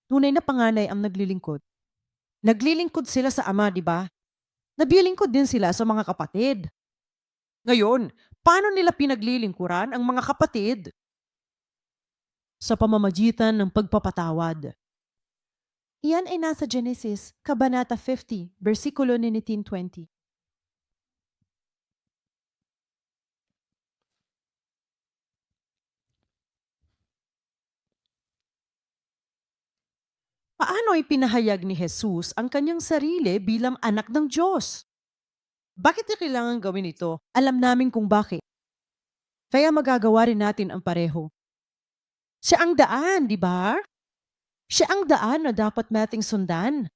tunay na panganay ang naglilingkod. Naglilingkod sila sa ama, di ba? Naglilingkod din sila sa mga kapatid. Ngayon, paano nila pinaglilingkuran ang mga kapatid? Sa pamamagitan ng pagpapatawad. Iyan ay nasa Genesis, Kabanata 50, versikulo 19-20. Paano ipinahayag ni Jesus ang kanyang sarili bilang anak ng Diyos? Bakit niya kailangan gawin ito? Alam namin kung bakit. Kaya magagawa rin natin ang pareho. Siya ang daan, di ba? Siya ang daan na dapat nating sundan.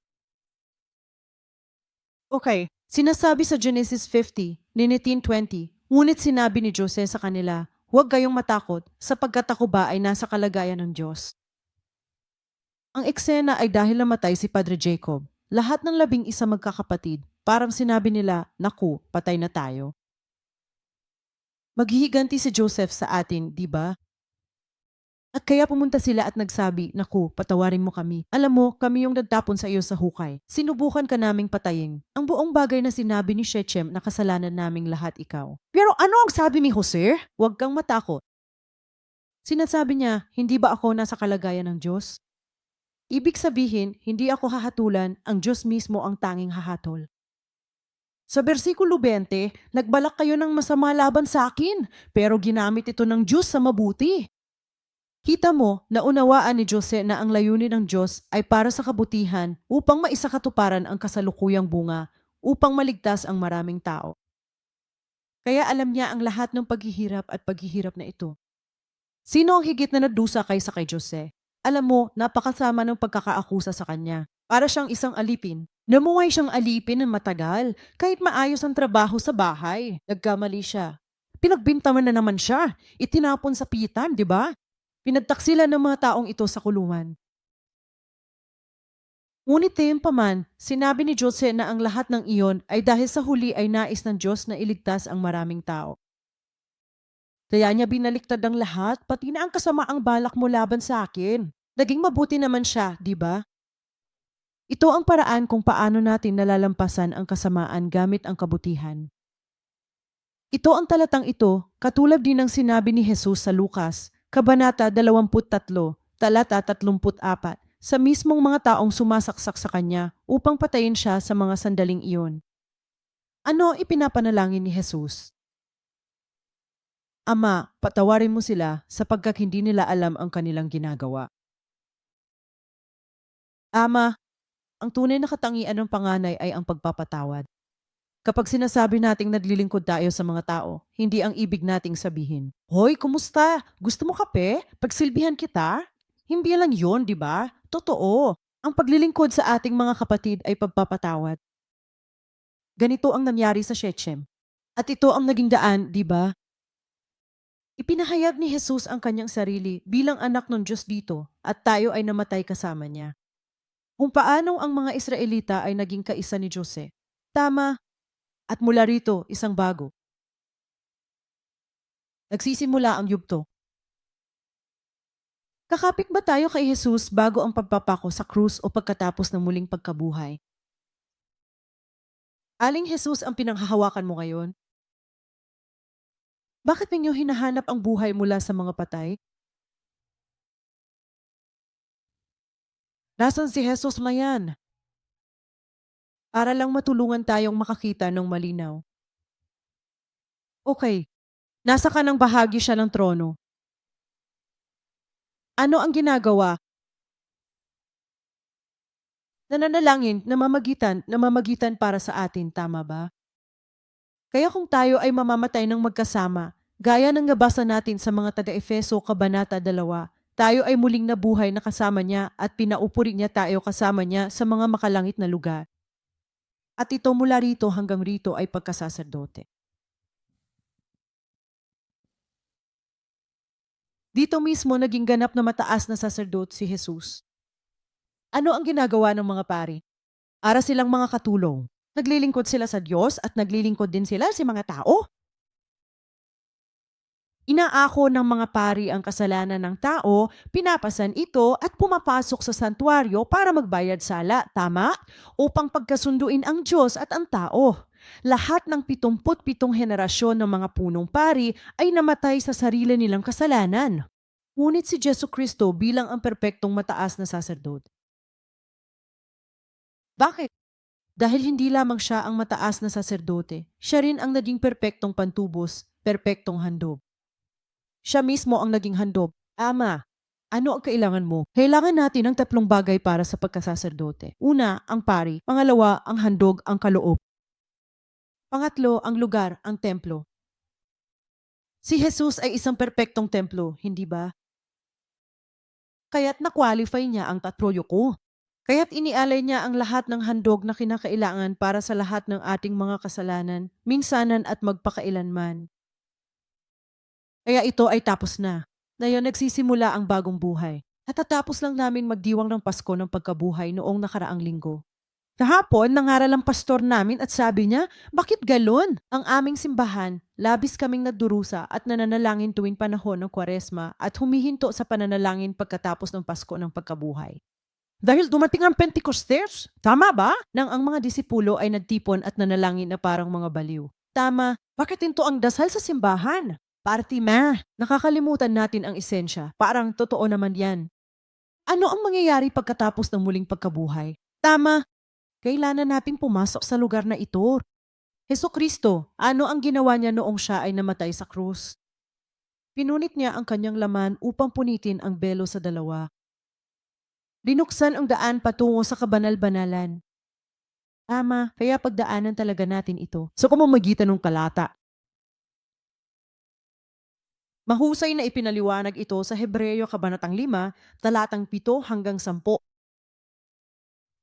Okay, sinasabi sa Genesis 50, 19-20, ngunit sinabi ni Jose sa kanila, Huwag kayong matakot sapagkat ako ba ay nasa kalagayan ng Diyos. Ang eksena ay dahil namatay si Padre Jacob. Lahat ng 11 magkakapatid, parang sinabi nila, naku, patay na tayo. Maghihiganti si Joseph sa atin, di ba? At kaya pumunta sila at nagsabi, naku, patawarin mo kami. Alam mo, kami yung nagtapon sa iyo sa hukay. Sinubukan ka naming patayin. Ang buong bagay na sinabi ni Shechem na kasalanan naming lahat ikaw. Pero ano ang sabi ni Jose? Huwag kang matakot. Sinasabi niya, hindi ba ako nasa kalagayan ng Diyos? Ibig sabihin, hindi ako hahatulan, ang Diyos mismo ang tanging hahatol. Sa bersikulo 20, nagbalak kayo ng masama laban sa akin, pero ginamit ito ng Diyos sa mabuti. Kita mo, naunawaan ni Jose na ang layunin ng Diyos ay para sa kabutihan upang maisakatuparan ang kasalukuyang bunga, upang maligtas ang maraming tao. Kaya alam niya ang lahat ng paghihirap na ito. Sino ang higit na nadusa kaysa kay Jose? Alam mo, napakasama ng pagkakaakusa sa kanya. Para siyang isang alipin. Namuhay siyang alipin ng matagal, kahit maayos ang trabaho sa bahay. Nagkamali siya. Pinagbintaman na naman siya. Itinapon sa pitan, di ba? Pinagtaksilan ng mga taong ito sa kulungan. Ngunit paman, sinabi ni Jose na ang lahat ng iyon ay dahil sa huli ay nais ng Diyos na iligtas ang maraming tao. Kaya niya binaliktad ang lahat, pati na ang kasamaang balak mo laban sa akin. Naging mabuti naman siya, di ba? Ito ang paraan kung paano natin nalalampasan ang kasamaan gamit ang kabutihan. Ito ang talatang ito, katulad din ng sinabi ni Jesus sa Lucas, Kabanata 23, talata 34, sa mismong mga taong sumasaksak sa kanya upang patayin siya sa mga sandaling iyon. Ano ipinapanalangin ni Jesus? Ama, patawarin mo sila sapagkat hindi nila alam ang kanilang ginagawa. Ama, ang tunay na katangian ng panganay ay ang pagpapatawad. Kapag sinasabi nating naglilingkod tayo sa mga tao, hindi ang ibig nating sabihin, Hoy, kumusta? Gusto mo kape? Pagsilbihan kita? Hindi lang yon, di ba? Totoo. Ang paglilingkod sa ating mga kapatid ay pagpapatawad. Ganito ang nangyari sa Shechem. At ito ang naging daan, di ba? Ipinahayag ni Jesus ang kanyang sarili bilang anak ng Diyos dito at tayo ay namatay kasama niya. Kung paanong ang mga Israelita ay naging kaisa ni Jose. Tama. At mula rito, isang bago. Nagsisimula ang yugto. Kakapit ba tayo kay Jesus bago ang pagpapako sa krus o pagkatapos ng muling pagkabuhay? Aling Jesus ang pinanghahawakan mo ngayon? Bakit ninyo hinahanap ang buhay mula sa mga patay? Nasaan si Jesus na yan? Para lang matulungan tayong makakita ng malinaw. Okay, nasa kanang bahagi siya ng trono. Ano ang ginagawa? Nananalangin, namamagitan para sa atin, tama ba? Kaya kung tayo ay mamamatay ng magkasama, gaya ng nabasa natin sa mga taga-Efeso Kabanata 2, tayo ay muling nabuhay na kasama niya at pinaupuri niya tayo kasama niya sa mga makalangit na lugar. At ito mula rito hanggang rito ay pagkasaserdote. Dito mismo naging ganap na mataas na saserdote si Jesus. Ano ang ginagawa ng mga pari? Ara silang mga katulong. Naglilingkod sila sa Diyos at naglilingkod din sila sa mga tao. Inaako ng mga pari ang kasalanan ng tao, pinapasan ito at pumapasok sa santuaryo para magbayad sala, tama? Upang pagkasunduin ang Diyos at ang tao. Lahat ng 77 henerasyon ng mga punong pari ay namatay sa sarili nilang kasalanan. Ngunit si Jesu Kristo bilang ang perpektong mataas na saserdote. Bakit? Dahil hindi lamang siya ang mataas na saserdote, siya rin ang naging perpektong pantubos, perpektong handog. Siya mismo ang naging handog. Ama, ano ang kailangan mo? Kailangan natin ng 3 bagay para sa pagkasaserdote. Una, ang pari. Pangalawa, ang handog, ang kaloob. Pangatlo, ang lugar, ang templo. Si Jesus ay isang perpektong templo, hindi ba? Kaya't na-qualify niya ang tatroyo ko. Kaya't inialay niya ang lahat ng handog na kinakailangan para sa lahat ng ating mga kasalanan, minsanan at magpakailanman. Kaya ito ay tapos na. Ngayon nagsisimula ang bagong buhay. Natatapos lang namin magdiwang ng Pasko ng pagkabuhay noong nakaraang linggo. Kahapon, nangaral ang pastor namin at sabi niya, bakit galon? Ang aming simbahan, labis kaming nagdurusa at nananalangin tuwing panahon ng Kwaresma at humihinto sa pananalangin pagkatapos ng Pasko ng pagkabuhay. Dahil dumating ang Pentecostes, tama ba? Nang ang mga disipulo ay nagtipon at nanalangin na parang mga baliw. Tama, bakit ito ang dasal sa simbahan? Party ma, nakakalimutan natin ang esensya. Parang totoo naman yan. Ano ang mangyayari pagkatapos ng muling pagkabuhay? Tama, kailangan nating pumasok sa lugar na ito. Hesukristo, ano ang ginawa niya noong siya ay namatay sa krus? Pinunit niya ang kanyang laman upang punitin ang belo sa dalawa. Dinuksan ang daan patungo sa kabanal-banalan. Tama, kaya pagdaanan talaga natin ito sa pamamagitan ng talata. Mahusay na ipinaliwanag ito sa Hebreyo Kabanatang 5, talatang 7 hanggang 10.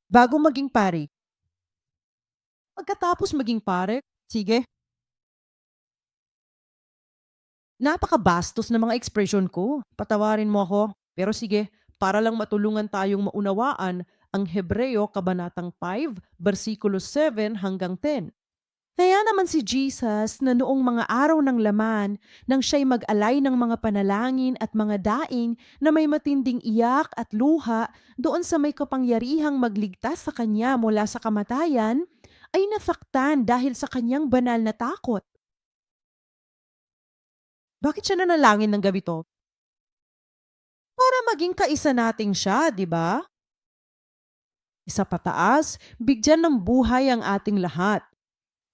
Bago maging pari. Pagkatapos maging pare, sige. Napakabastos na mga ekspresyon ko. Patawarin mo ako. Pero sige, para lang matulungan tayong maunawaan ang Hebreyo Kabanatang 5, versikulo 7 hanggang 10. Kaya naman si Jesus na noong mga araw ng laman, nang siya'y mag-alay ng mga panalangin at mga daing na may matinding iyak at luha doon sa may kapangyarihang magligtas sa kanya mula sa kamatayan, ay nasaktan dahil sa kanyang banal na takot. Bakit siya nanalangin ng gabi to? Para maging kaisa nating siya, di ba? Isa pataas, bigyan ng buhay ang ating lahat.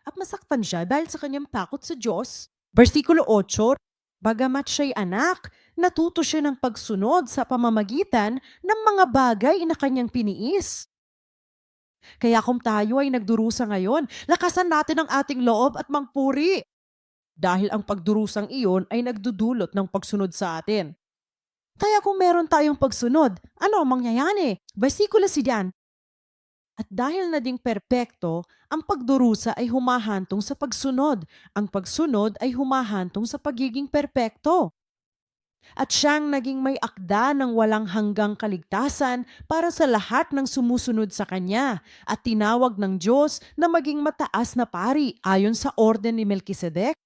At masaktan siya dahil sa kanyang takot sa Diyos. Versikulo 8, bagamat siya'y anak, natuto siya ng pagsunod sa pamamagitan ng mga bagay na kanyang piniis. Kaya kung tayo ay nagdurusa ngayon, lakasan natin ang ating loob at magpuri. Dahil ang pagdurusang iyon ay nagdudulot ng pagsunod sa atin. Kaya kung meron tayong pagsunod, ano ang mangyayari? Versikulo 10. At dahil naging perpekto, ang pagdurusa ay humahantong sa pagsunod. Ang pagsunod ay humahantong sa pagiging perpekto. At siyang naging may akda ng walang hanggang kaligtasan para sa lahat ng sumusunod sa kanya at tinawag ng Diyos na maging mataas na pari ayon sa orden ni Melkisedek.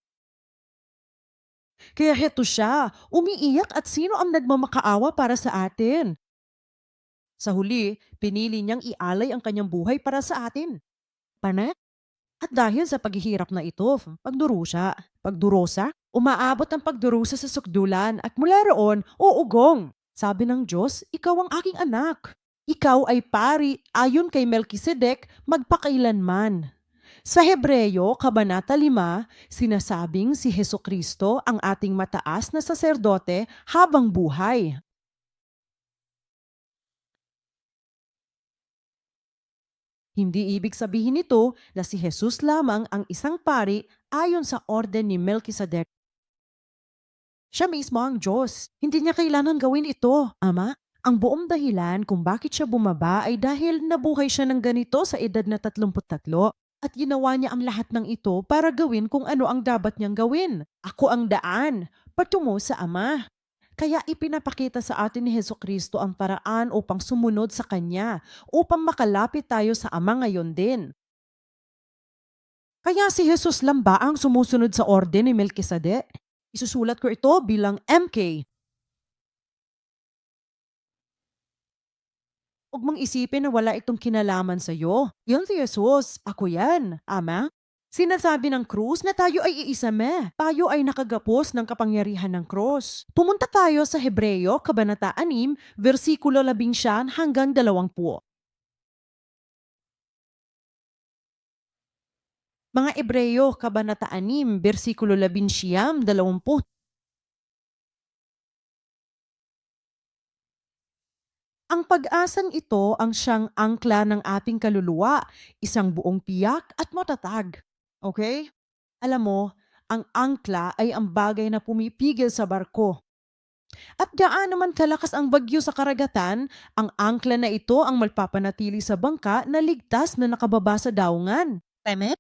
Kaya heto siya, umiiyak at sino ang nagmamakaawa para sa atin? Sa huli, pinili niyang ialay ang kanyang buhay para sa atin. Pana? At dahil sa paghihirap na ito, pagdurusa, umaabot ang pagdurusa sa sukdulan at mula roon, uugong. Sabi ng Diyos, ikaw ang aking anak. Ikaw ay pari ayon kay Melkisedek magpakailanman. Sa Hebreyo, Kabanata 5, sinasabing si Hesukristo ang ating mataas na saserdote habang buhay. Hindi ibig sabihin nito na si Jesus lamang ang isang pari ayon sa orden ni Melkisedek. Siya mismo ang Diyos. Hindi niya kailangan gawin ito, Ama. Ang buong dahilan kung bakit siya bumaba ay dahil nabuhay siya ng ganito sa edad na 33 at ginawa niya ang lahat ng ito para gawin kung ano ang dapat niyang gawin. Ako ang daan, patungo sa Ama. Kaya ipinapakita sa atin ni Hesukristo ang paraan upang sumunod sa Kanya, upang makalapit tayo sa Ama ngayon din. Kaya si Jesus lang ba ang sumusunod sa orden ni Melkisedek? Isusulat ko ito bilang MK. Huwag mong isipin na wala itong kinalaman sa iyo. Yan si Jesus. Ako yan, Ama. Sinasabi ng krus na tayo ay iisame. Tayo ay nakagapos ng kapangyarihan ng krus. Pumunta tayo sa Hebreyo, Kabanata 6, versikulo 11 hanggang 20. Mga Hebreyo, Kabanata 6, versikulo 11, 20. Ang pag-asang ito ang siyang angkla ng ating kaluluwa, isang buong tiyak at matatag. Okay? Alam mo, ang angkla ay ang bagay na pumipigil sa barko. At gaano man kalakas ang bagyo sa karagatan, ang angkla na ito ang magpapanatili sa bangka na ligtas na nakababa sa daungan. Tama?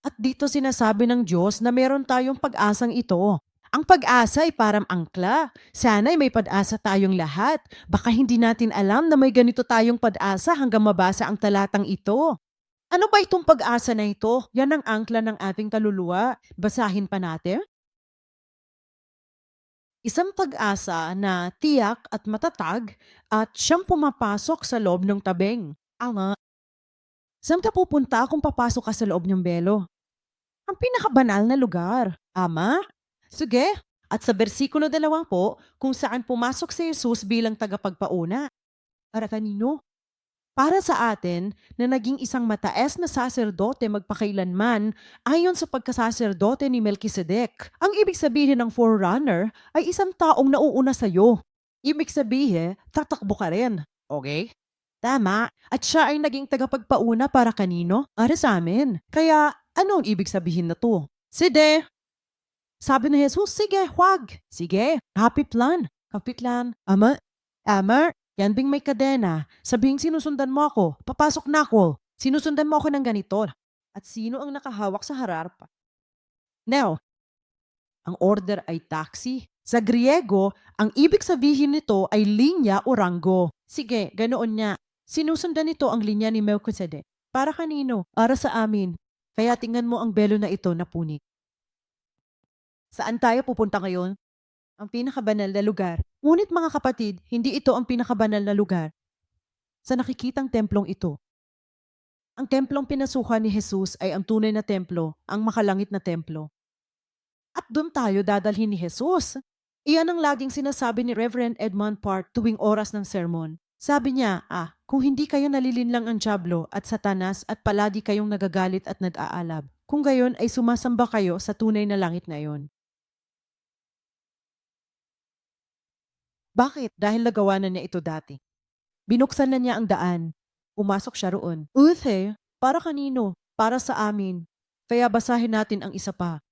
At dito sinasabi ng Diyos na meron tayong pag-asang ito. Ang pag-asa ay parang angkla. Sana'y may pag-asa tayong lahat. Baka hindi natin alam na may ganito tayong pag-asa hanggang mabasa ang talatang ito. Ano ba itong pag-asa na ito? Yan ang angkla ng ating kaluluwa. Basahin pa natin. Isang pag-asa na tiyak at matatag at siyang pumapasok sa loob ng tabing. Ama, saan ka pupunta kung papasok ka sa loob ng belo? Ang pinakabanal na lugar. Ama? Sige. At sa bersikulo 20, kung saan pumasok si Jesus bilang tagapagpauna. Para kanino? Para sa atin na naging isang mataas na saserdote magpakailanman ayon sa pagkasaserdote ni Melkisedek. Ang ibig sabihin ng forerunner ay isang taong nauuna sa iyo. Ibig sabihin, tatakbo ka rin. Okay? Tama. At siya ay naging tagapagpauna para kanino? Para sa amin. Kaya, ano ang ibig sabihin na to? Sige. Sabi ni Jesus, sige, huwag. Sige, happy plan. Happy plan. Ama, yan bing may kadena. Sabihing sinusundan mo ako. Papasok na ako. Sinusundan mo ako ng ganito. At sino ang nakahawak sa harap? Now, ang order ay taxi. Sa Griego, ang ibig sabihin nito ay linya o ranggo. Sige, ganoon niya. Sinusundan nito ang linya ni Melchizedek. Para kanino? Para sa amin. Kaya tingnan mo ang belo na ito na punit. Saan tayo pupunta ngayon? Ang pinakabanal na lugar. Ngunit mga kapatid, hindi ito ang pinakabanal na lugar. Sa nakikitang templong ito. Ang templong pinasukan ni Jesus ay ang tunay na templo, ang makalangit na templo. At doon tayo dadalhin ni Jesus. Iyan ang laging sinasabi ni Reverend Edmund Park tuwing oras ng sermon. Sabi niya, kung hindi kayo nalilinlang ang dyablo at satanas at palagi kayong nagagalit at nag-aalab, kung gayon ay sumasamba kayo sa tunay na langit na iyon. Bakit? Dahil nagawa na niya ito dati. Binuksan na niya ang daan. Pumasok siya roon. Uthe, para kanino? Para sa amin. Kaya basahin natin ang isa pa.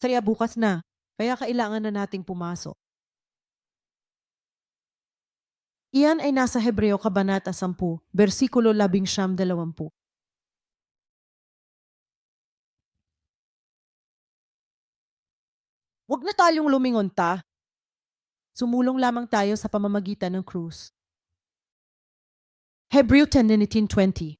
Kaya bukas na. Kaya kailangan na nating pumasok. Iyan ay nasa Hebreo Kabanata 10, versikulo 11-20. Huwag na tayong lumingon ta. Sumulong lamang tayo sa pamamagitan ng krus. Hebreo 10:19-20.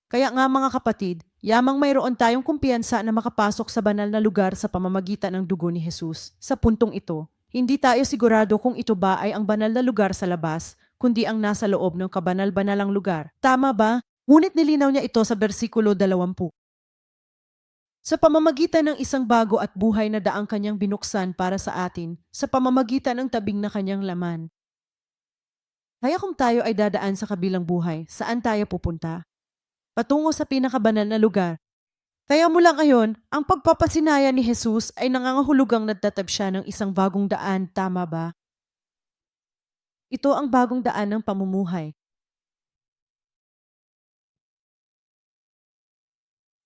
Kaya nga mga kapatid, yamang mayroon tayong kumpiyansa na makapasok sa banal na lugar sa pamamagitan ng dugo ni Jesus. Sa puntong ito, hindi tayo sigurado kung ito ba ay ang banal na lugar sa labas, kundi ang nasa loob ng kabanal-banalang lugar. Tama ba? Ngunit nilinaw niya ito sa bersikulo 20. Sa pamamagitan ng isang bago at buhay na daang kanyang binuksan para sa atin, sa pamamagitan ng tabing na kanyang laman. Kaya kung tayo ay dadaan sa kabilang buhay, saan tayo pupunta? Patungo sa pinakabanal na lugar. Kaya mula ngayon, ang pagpapasinaya ni Jesus ay nangangahulugang nagtatab siya ng isang bagong daan, tama ba? Ito ang bagong daan ng pamumuhay.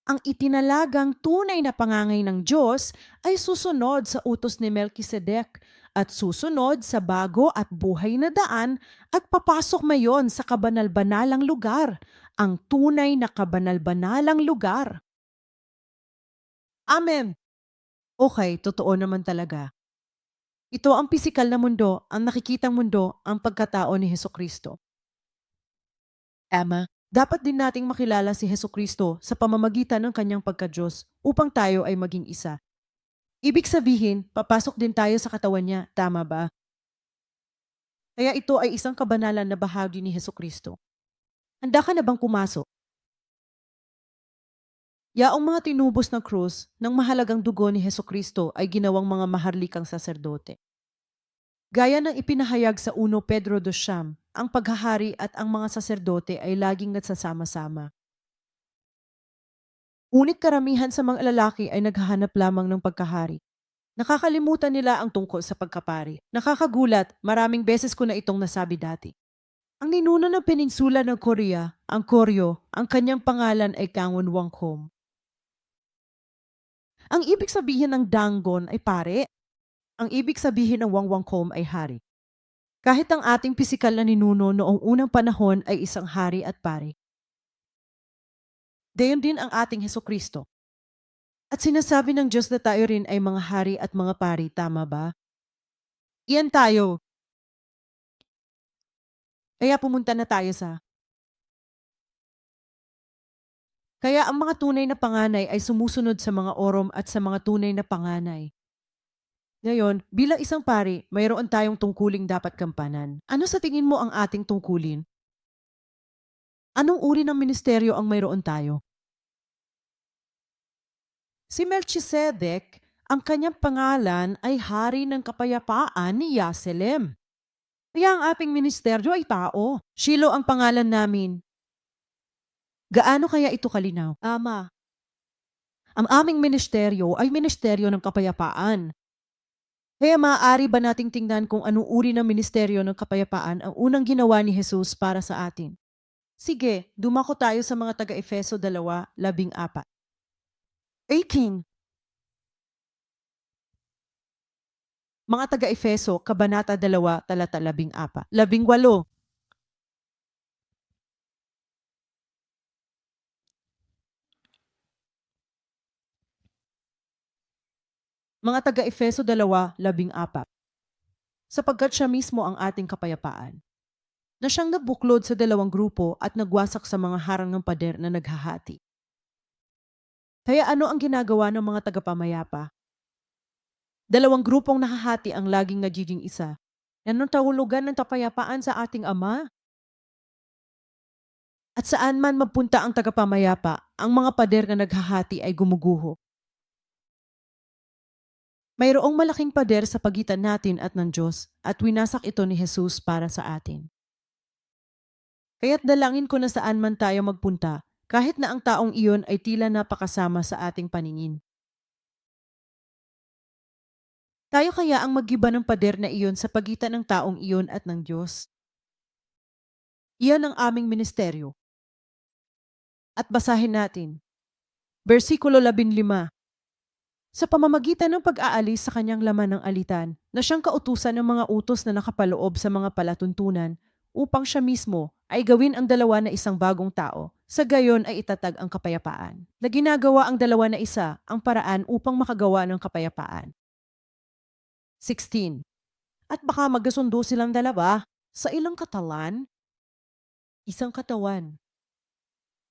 Ang itinalagang tunay na pangangay ng Diyos ay susunod sa utos ni Melkisedek at susunod sa bago at buhay na daan at papasok mayon sa kabanal-banalang lugar, ang tunay na kabanal-banalang lugar. Amen. Okay, totoo naman talaga. Ito ang pisikal na mundo, ang nakikitang mundo, ang pagkatao ni Hesukristo. Ama, dapat din nating makilala si Hesukristo sa pamamagitan ng kanyang pagka-Diyos upang tayo ay maging isa. Ibig sabihin, papasok din tayo sa katawan niya, tama ba? Kaya ito ay isang kabanalan na bahagi ni Hesukristo. Handa ka na bang pumasok? Yaong mga tinubos na krus ng mahalagang dugo ni Hesukristo ay ginawang mga maharlikang saserdote. Gaya ng ipinahayag sa 1 Pedro 2, ang paghahari at ang mga saserdote ay laging nagsasama-sama. Ngunit karamihan sa mga lalaki ay naghahanap lamang ng pagkahari. Nakakalimutan nila ang tungkol sa pagkapari. Nakakagulat, maraming beses ko na itong nasabi dati. Ang ninuno ng peninsula ng Korea, ang Koryo, ang kanyang pangalan ay Kangwon Wangkom. Ang ibig sabihin ng Dangon ay pare. Ang ibig sabihin ng Wangwangkom ay hari. Kahit ang ating pisikal na ninuno noong unang panahon ay isang hari at pare. Dayon din ang ating Hesukristo. At sinasabi ng Diyos na tayo rin ay mga hari at mga pari, tama ba? Iyan tayo. Kaya pumunta na tayo sa... Kaya ang mga tunay na panganay ay sumusunod sa mga orom at sa mga tunay na panganay. Ngayon, bilang isang pari, mayroon tayong tungkuling dapat gampanan. Ano sa tingin mo ang ating tungkulin? Anong uri ng ministeryo ang mayroon tayo? Si Melchizedek, ang kanyang pangalan ay Hari ng Kapayapaan ni Yaselem. Kaya ang ating ministeryo ay tao. Shilo ang pangalan namin. Gaano kaya ito kalinaw? Ama, ang aming ministeryo ay ministeryo ng kapayapaan. Kaya maaari ba nating tingnan kung anong uri ng ministeryo ng kapayapaan ang unang ginawa ni Jesus para sa atin? Sige, dumako tayo sa mga taga-Efeso 2:14. 18. Mga taga-Efeso, Kabanata 2, talata 14. 18. Mga taga-Efeso 2:14. Sapagkat siya mismo ang ating kapayapaan, na siyang nabuklod sa dalawang grupo at nagwasak sa mga harang ng pader na naghahati. Kaya ano ang ginagawa ng mga tagapamayapa? Dalawang grupong nahahati ang laging nagiging isa. Yan ang tahulugan ng kapayapaan sa ating Ama. At saan man magpunta ang tagapamayapa, ang mga pader na naghahati ay gumuguho. Mayroong malaking pader sa pagitan natin at ng Diyos at winasak ito ni Jesus para sa atin. Kaya't dalangin ko na saan man tayo magpunta, kahit na ang taong iyon ay tila napakasama sa ating paningin. Tayo kaya ang maggiba ng pader na iyon sa pagitan ng taong iyon at ng Diyos. Iyan ang aming ministeryo. At basahin natin. Versikulo 15. Sa pamamagitan ng pag-aalis sa kanyang laman ng alitan, na siyang kautusan ng mga utos na nakapaloob sa mga palatuntunan, upang siya mismo ay gawin ang dalawa na isang bagong tao, sa gayon ay itatag ang kapayapaan. Na ginagawa ang dalawa na isa ang paraan upang makagawa ng kapayapaan. 16. At baka magkasundo silang dalawa sa ilang katalan, isang katawan.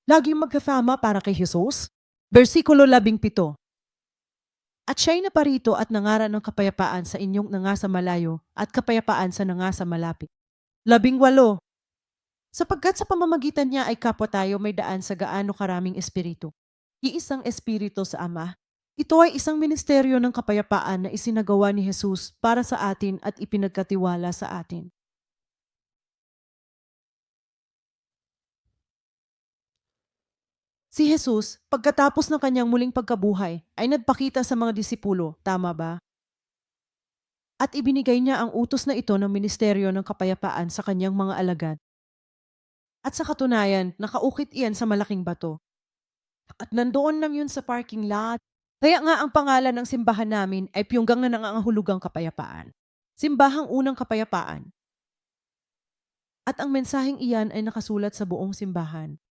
Laging magkasama para kay Jesus. Versikulo 17. At siya'y naparito at nangaral ng kapayapaan sa inyong nangasa malayo at kapayapaan sa nangasa malapit. 18. Sapagkat sa pamamagitan niya ay kapwa tayo may daan sa gaano karaming espiritu. Iisang espiritu sa Ama. Ito ay isang ministeryo ng kapayapaan na isinagawa ni Jesus para sa atin at ipinagkatiwala sa atin. Si Jesus, pagkatapos ng kanyang muling pagkabuhay, ay nagpakita sa mga disipulo, tama ba? At ibinigay niya ang utos na ito ng ministeryo ng kapayapaan sa kanyang mga alagad. At sa katunayan, nakaukit iyan sa malaking bato. At nandoon lang yun sa parking lot. Kaya nga ang pangalan ng simbahan namin ay Piyunggang na Nangangahulugang Kapayapaan. Simbahang Unang Kapayapaan. At ang mensaheng iyan ay nakasulat sa buong simbahan.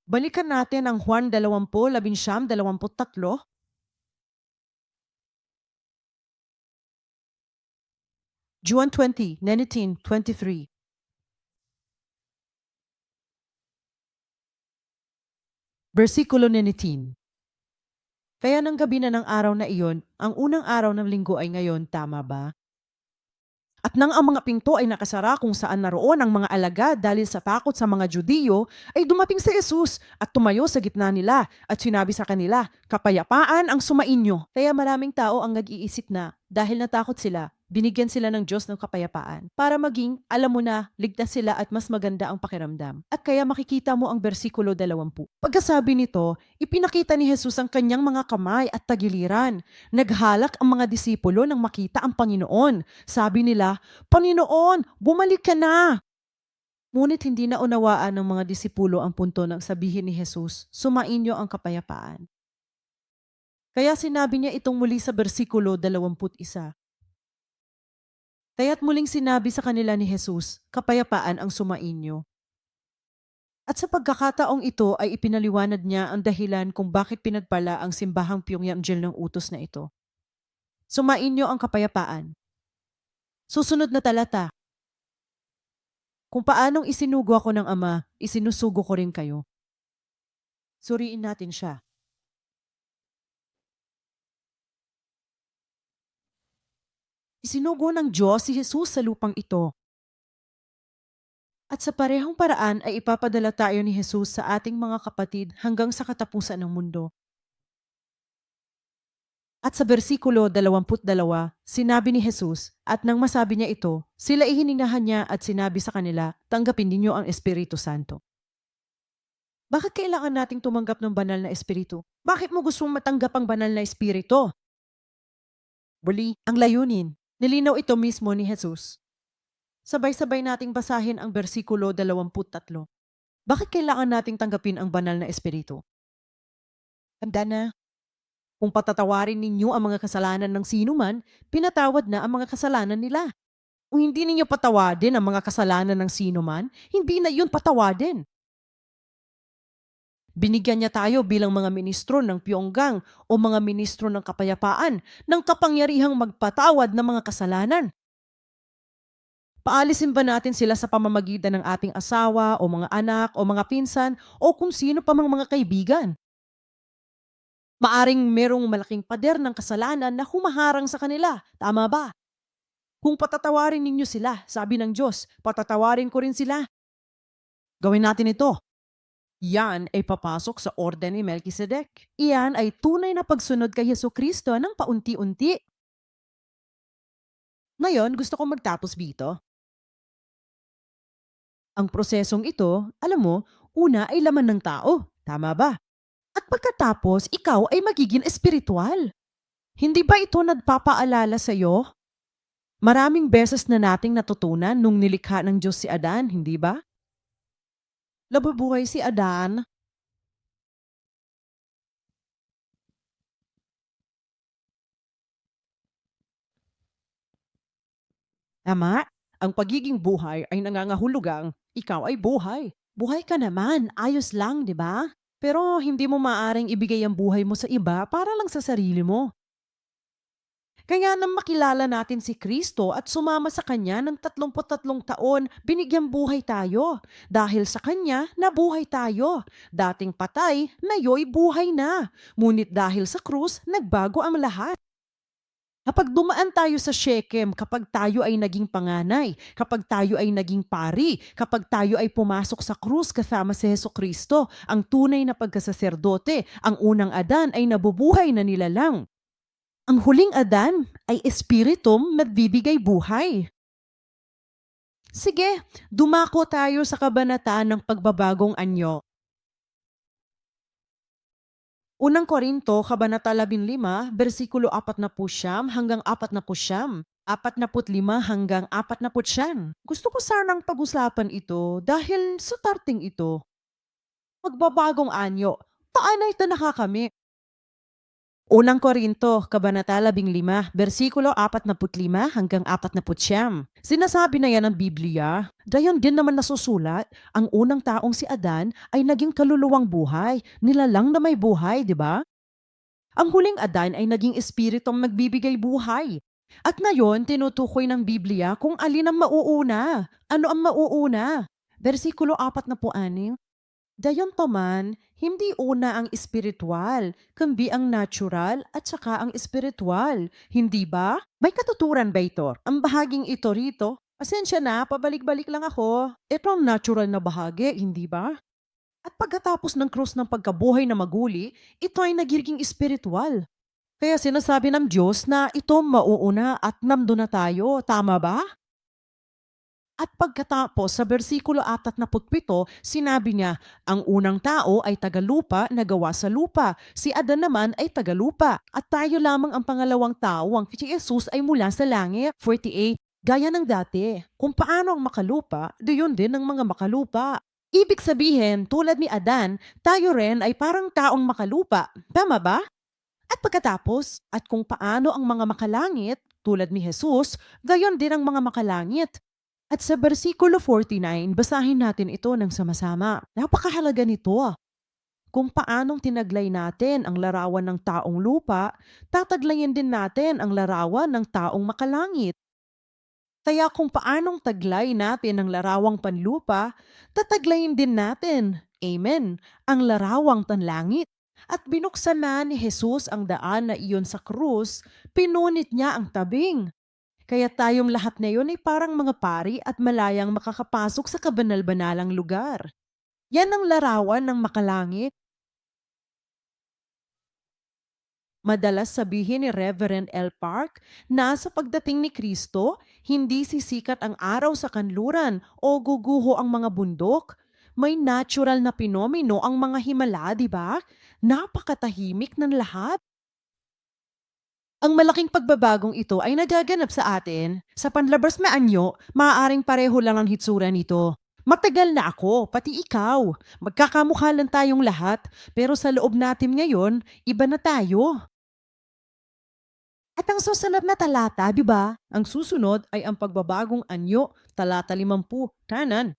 Balikan natin ang Juan 20:19-23. Juan 20:19-23. Versikulo 19. Kaya ng gabi na ng araw na iyon, ang unang araw ng linggo ay ngayon, tama ba? At nang ang mga pinto ay nakasara kung saan naroon ang mga alagad dahil sa takot sa mga Judiyo, ay dumating si Jesus at tumayo sa gitna nila at sinabi sa kanila, kapayapaan ang sumainyo. Kaya maraming tao ang nag-iisip na dahil natakot sila, binigyan sila ng Diyos ng kapayapaan para maging, alam mo na, ligtas sila at mas maganda ang pakiramdam. At kaya makikita mo ang versikulo 20. Pagkasabi nito, ipinakita ni Jesus ang kanyang mga kamay at tagiliran. Naghalak ang mga disipulo nang makita ang Panginoon. Sabi nila, Panginoon, bumalik ka na! Ngunit hindi na unawaan ng mga disipulo ang punto ng sabihin ni Jesus, sumainyo ang kapayapaan. Kaya sinabi niya itong muli sa versikulo 21. Kaya't muling sinabi sa kanila ni Jesus, kapayapaan ang sumainyo. At sa pagkakataong ito ay ipinaliwanag niya ang dahilan kung bakit pinagpala ang simbahang Pyongyangil ng utos na ito. Sumainyo ang kapayapaan. Susunod na talata. Kung paanong isinugo ako ng Ama, isinusugo ko rin kayo. Suriin natin siya. Isinugo ng Diyos si Jesus sa lupang ito. At sa parehong paraan ay ipapadala tayo ni Jesus sa ating mga kapatid hanggang sa katapusan ng mundo. At sa versikulo 22, sinabi ni Jesus, at nang masabi niya ito, sila ihininahan niya at sinabi sa kanila, tanggapin ninyo ang Espiritu Santo. Bakit kailangan nating tumanggap ng banal na Espiritu? Bakit mo gustong matanggap ang banal na Espiritu? Bali, ang layunin. Nilinaw ito mismo ni Jesus. Sabay-sabay nating basahin ang versikulo 23. Bakit kailangan nating tanggapin ang banal na Espiritu? Tanda na, kung patatawarin ninyo ang mga kasalanan ng sino man, pinatawad na ang mga kasalanan nila. Kung hindi ninyo patawadin ang mga kasalanan ng sino man, hindi na yun patawadin. Binigyan niya tayo bilang mga ministro ng Pyonggang o mga ministro ng kapayapaan ng kapangyarihang magpatawad ng mga kasalanan. Paalisin ba natin sila sa pamamagitan ng ating asawa o mga anak o mga pinsan o kung sino pa mang mga kaibigan? Maaring merong malaking pader ng kasalanan na humaharang sa kanila. Tama ba? Kung patatawarin ninyo sila, sabi ng Diyos, patatawarin ko rin sila. Gawin natin ito. Yan ay papasok sa orden ni Melchizedek. Iyan ay tunay na pagsunod kay Jesucristo ng paunti-unti. Ngayon, gusto ko magtapos dito. Ang prosesong ito, alam mo, una ay laman ng tao. Tama ba? At pagkatapos, ikaw ay magiging espiritual. Hindi ba ito nagpapaalala sa iyo? Maraming beses na nating natutunan nung nilikha ng Diyos si Adan, hindi ba? Nabubuhay si Adan. Tama, ang pagiging buhay ay nangangahulugang ikaw ay buhay. Buhay ka naman, ayos lang, di ba? Pero hindi mo maaring ibigay ang buhay mo sa iba para lang sa sarili mo. Kaya nang makilala natin si Kristo at sumama sa Kanya ng 33 taon, binigyang buhay tayo. Dahil sa Kanya, nabuhay tayo. Dating patay, ngayoy buhay na. Ngunit dahil sa krus, nagbago ang lahat. Kapag dumaan tayo sa Shechem, kapag tayo ay naging panganay, kapag tayo ay naging pari, kapag tayo ay pumasok sa krus kasama si Jesucristo, ang tunay na pagkasaserdote, ang unang Adan ay nabubuhay na nilalang. Ang huling Adan ay espiritum nagbibigay buhay. Sige, dumako tayo sa kabanata ng pagbabagong anyo. Unang Korinto, Kabanata 15, versikulo 49 hanggang 49. 45 hanggang 49. Gusto ko sanang pag-usapan ito dahil sa tarting ito. Magbabagong anyo. Paano ito nakakami? Unang Korinto, Kabanata 15, versikulo 45 hanggang 49. Sinasabi na yan ng Biblia. Dayon din naman nasusulat, ang unang taong si Adan ay naging kaluluwang buhay, nilalang na may buhay, di ba? Ang huling Adan ay naging espiritong nagbibigay buhay. At ngayon, tinutukoy ng Biblia kung alin ang mauuna. Ano ang mauuna? Versikulo 46. Dayon paman, hindi una ang espiritual, kundi ang natural at saka ang espiritual. Hindi ba? May katuturan ba ito? Ang bahaging ito rito, pasensya na, pabalik-balik lang ako. Ito ang natural na bahagi, hindi ba? At pagkatapos ng krus ng pagkabuhay na maguli, ito ay nagiging espiritual. Kaya sinasabi ng Diyos na ito mauuna at namdo na tayo, tama ba? At pagkatapos sa versikulo 47, sinabi niya, ang unang tao ay tagalupa na gawa sa lupa. Si Adan naman ay tagalupa. At tayo lamang ang pangalawang tao, ang si Jesus ay mula sa langit. 48. Gaya ng dati, kung paano ang makalupa, doon din ang mga makalupa. Ibig sabihin, tulad ni Adan, tayo rin ay parang taong makalupa. Tama ba? At pagkatapos, at kung paano ang mga makalangit, tulad ni Jesus, gayon din ang mga makalangit. At sa versikulo 49, basahin natin ito ng sama-sama. Napakahalaga nito. Kung paanong tinaglay natin ang larawan ng taong lupa, tataglayin din natin ang larawan ng taong makalangit. Kaya kung paanong taglay natin ang larawang panlupa, tataglayin din natin, amen, ang larawang panlangit. At binuksan na ni Jesus ang daan na iyon sa krus, pinunit niya ang tabing. Kaya tayong lahat ngayon ay parang mga pari at malayang makakapasok sa kabanal-banalang lugar. Yan ang larawan ng makalangit. Madalas sabihin ni Reverend L. Park na sa pagdating ni Kristo, hindi sisikat ang araw sa kanluran o guguho ang mga bundok. May natural na pinomeno ang mga himala, di ba? Napakatahimik ng lahat. Ang malaking pagbabagong ito ay nagaganap sa atin. Sa panlabas na anyo, maaaring pareho lang ang hitsura nito. Matagal na ako, pati ikaw. Magkakamukha lang tayong lahat, pero sa loob natin ngayon, iba na tayo. At ang susunod na talata, di ba? Ang susunod ay ang pagbabagong anyo, talata 50, kanan.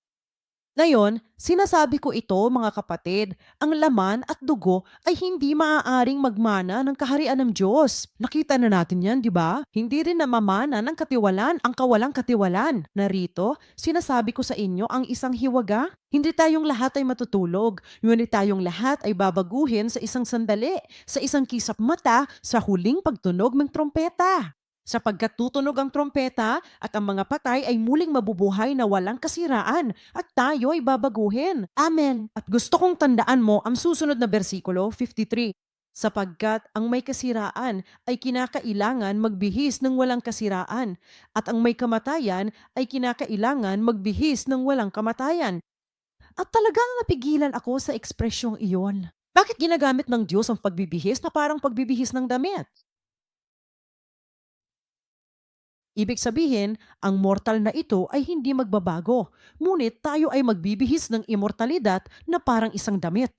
Ngayon, sinasabi ko ito mga kapatid, ang laman at dugo ay hindi maaaring magmana ng kaharian ng Diyos. Nakita na natin yan, di ba? Hindi rin namamana ng katiwalan ang kawalang katiwalan. Narito, sinasabi ko sa inyo ang isang hiwaga. Hindi tayong lahat ay matutulog, ngunit tayong lahat ay babaguhin sa isang sandali, sa isang kisap mata, sa huling pagtunog ng trompeta. Sapagkat tutunog ang trompeta at ang mga patay ay muling mabubuhay na walang kasiraan at tayo ay babaguhin. Amen. At gusto kong tandaan mo ang susunod na versikulo, 53. Sapagkat ang may kasiraan ay kinakailangan magbihis ng walang kasiraan at ang may kamatayan ay kinakailangan magbihis ng walang kamatayan. At talagang napigilan ako sa ekspresyong iyon. Bakit ginagamit ng Diyos ang pagbibihis na parang pagbibihis ng damit? Ibig sabihin, ang mortal na ito ay hindi magbabago, ngunit tayo ay magbibihis ng immortalidad na parang isang damit.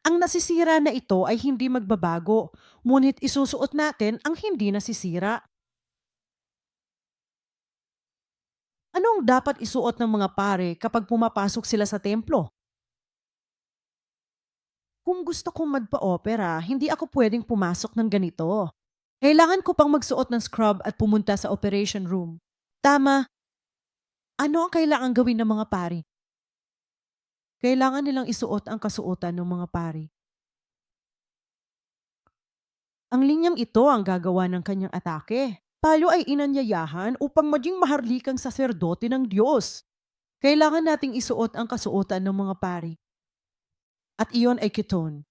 Ang nasisira na ito ay hindi magbabago, ngunit isusuot natin ang hindi nasisira. Anong dapat isuot ng mga pare kapag pumapasok sila sa templo? Kung gusto kong magpa-opera, hindi ako pwedeng pumasok ng ganito. Kailangan ko pang magsuot ng scrub at pumunta sa operation room. Tama, ano ang kailangan gawin ng mga pari? Kailangan nilang isuot ang kasuotan ng mga pari. Ang linyang ito ang gagawa ng kanyang atake. Tayo ay inanyayahan upang maging maharlikang saserdote ng Diyos. Kailangan nating isuot ang kasuotan ng mga pari. At iyon ay keton.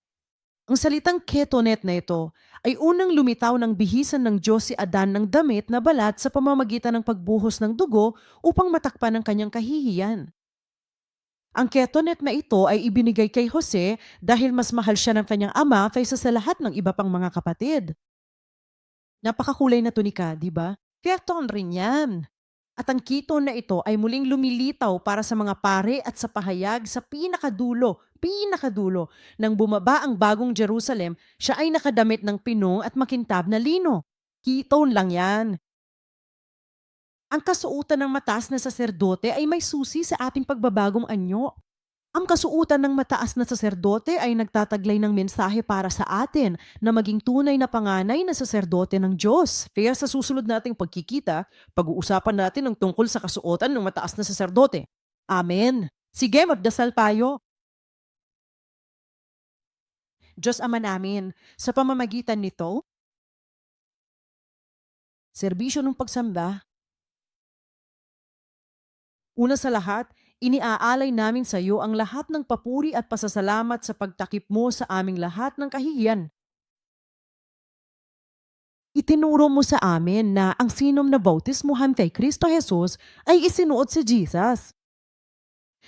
Ang salitang ketonet na ito ay unang lumitaw ng bihisan ng Diyos si Adan ng damit na balat sa pamamagitan ng pagbuhos ng dugo upang matakpan ang kanyang kahihiyan. Ang ketonet na ito ay ibinigay kay Jose dahil mas mahal siya ng kanyang ama kaysa sa lahat ng iba pang mga kapatid. Napakakulay na tunika, di ba? Keton rin yan. At ang keton na ito ay muling lumilitaw para sa mga pare at sa pahayag sa pinakadulo, nang bumaba ang bagong Jerusalem, siya ay nakadamit ng pinong at makintab na lino. Keton lang yan. Ang kasuotan ng mataas na saserdote ay may susi sa ating pagbabagong anyo. Ang kasuotan ng mataas na saserdote ay nagtataglay ng mensahe para sa atin na maging tunay na panganay na saserdote ng Diyos. Kaya sa susunod nating pagkikita, pag-uusapan natin ang tungkol sa kasuotan ng mataas na saserdote. Amen. Sige, magdasal tayo. Diyos Ama namin, sa pamamagitan nito, serbisyo ng pagsamba, una sa lahat, iniaalay namin sa iyo ang lahat ng papuri at pasasalamat sa pagtakip mo sa aming lahat ng kahihiyan. Itinuro mo sa amin na ang sinom na bautismuhan kay Kristo Jesus ay isinuot si Jesus.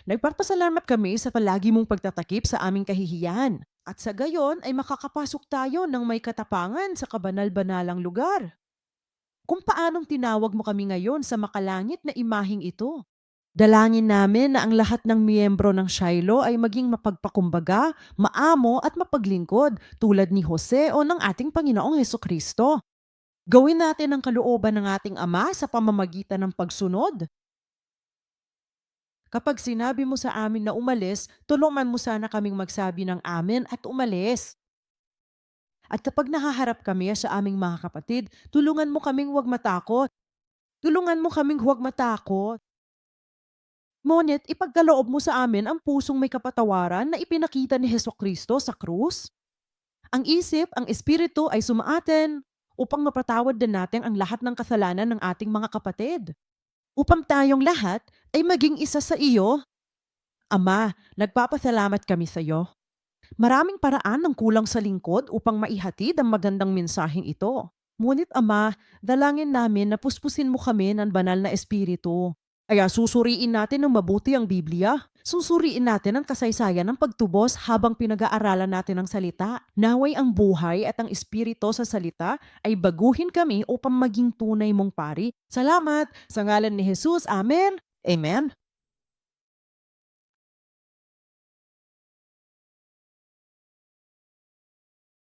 Nagpapasalamat kami sa palagi mong pagtatakip sa aming kahihiyan. At sa gayon ay makakapasok tayo ng may katapangan sa kabanal-banalang lugar. Kung paanong tinawag mo kami ngayon sa makalangit na imaheng ito. Dalangin namin na ang lahat ng miyembro ng Shiloh ay maging mapagpakumbaga, maamo at mapaglingkod tulad ni Jose o ng ating Panginoong Hesukristo. Gawin natin ang kalooban ng ating Ama sa pamamagitan ng pagsunod. Kapag sinabi mo sa amin na umalis, tulungan mo sana kaming magsabi ng amen at umalis. At kapag nahaharap kami sa aming mga kapatid, tulungan mo kaming huwag matakot. Tulungan mo kaming huwag matakot. Ngunit ipagkaloob mo sa amin ang pusong may kapatawaran na ipinakita ni Hesukristo sa krus. Ang isip, ang espiritu ay sumaaten upang mapatawad din natin ang lahat ng kasalanan ng ating mga kapatid. Upang tayong lahat ay maging isa sa iyo. Ama, nagpapasalamat kami sa iyo. Maraming paraan ng kulang sa lingkod upang maihatid ang magandang mensaheng ito. Ngunit Ama, dalangin namin na puspusin mo kami ng banal na espiritu. Kaya susuriin natin ng mabuti ang Biblia. Susuriin natin ang kasaysayan ng pagtubos habang pinag-aaralan natin ang salita. Naway ang buhay at ang espiritu sa salita ay baguhin kami upang maging tunay mong pari. Salamat! Sa ngalan ni Jesus, Amen! Amen!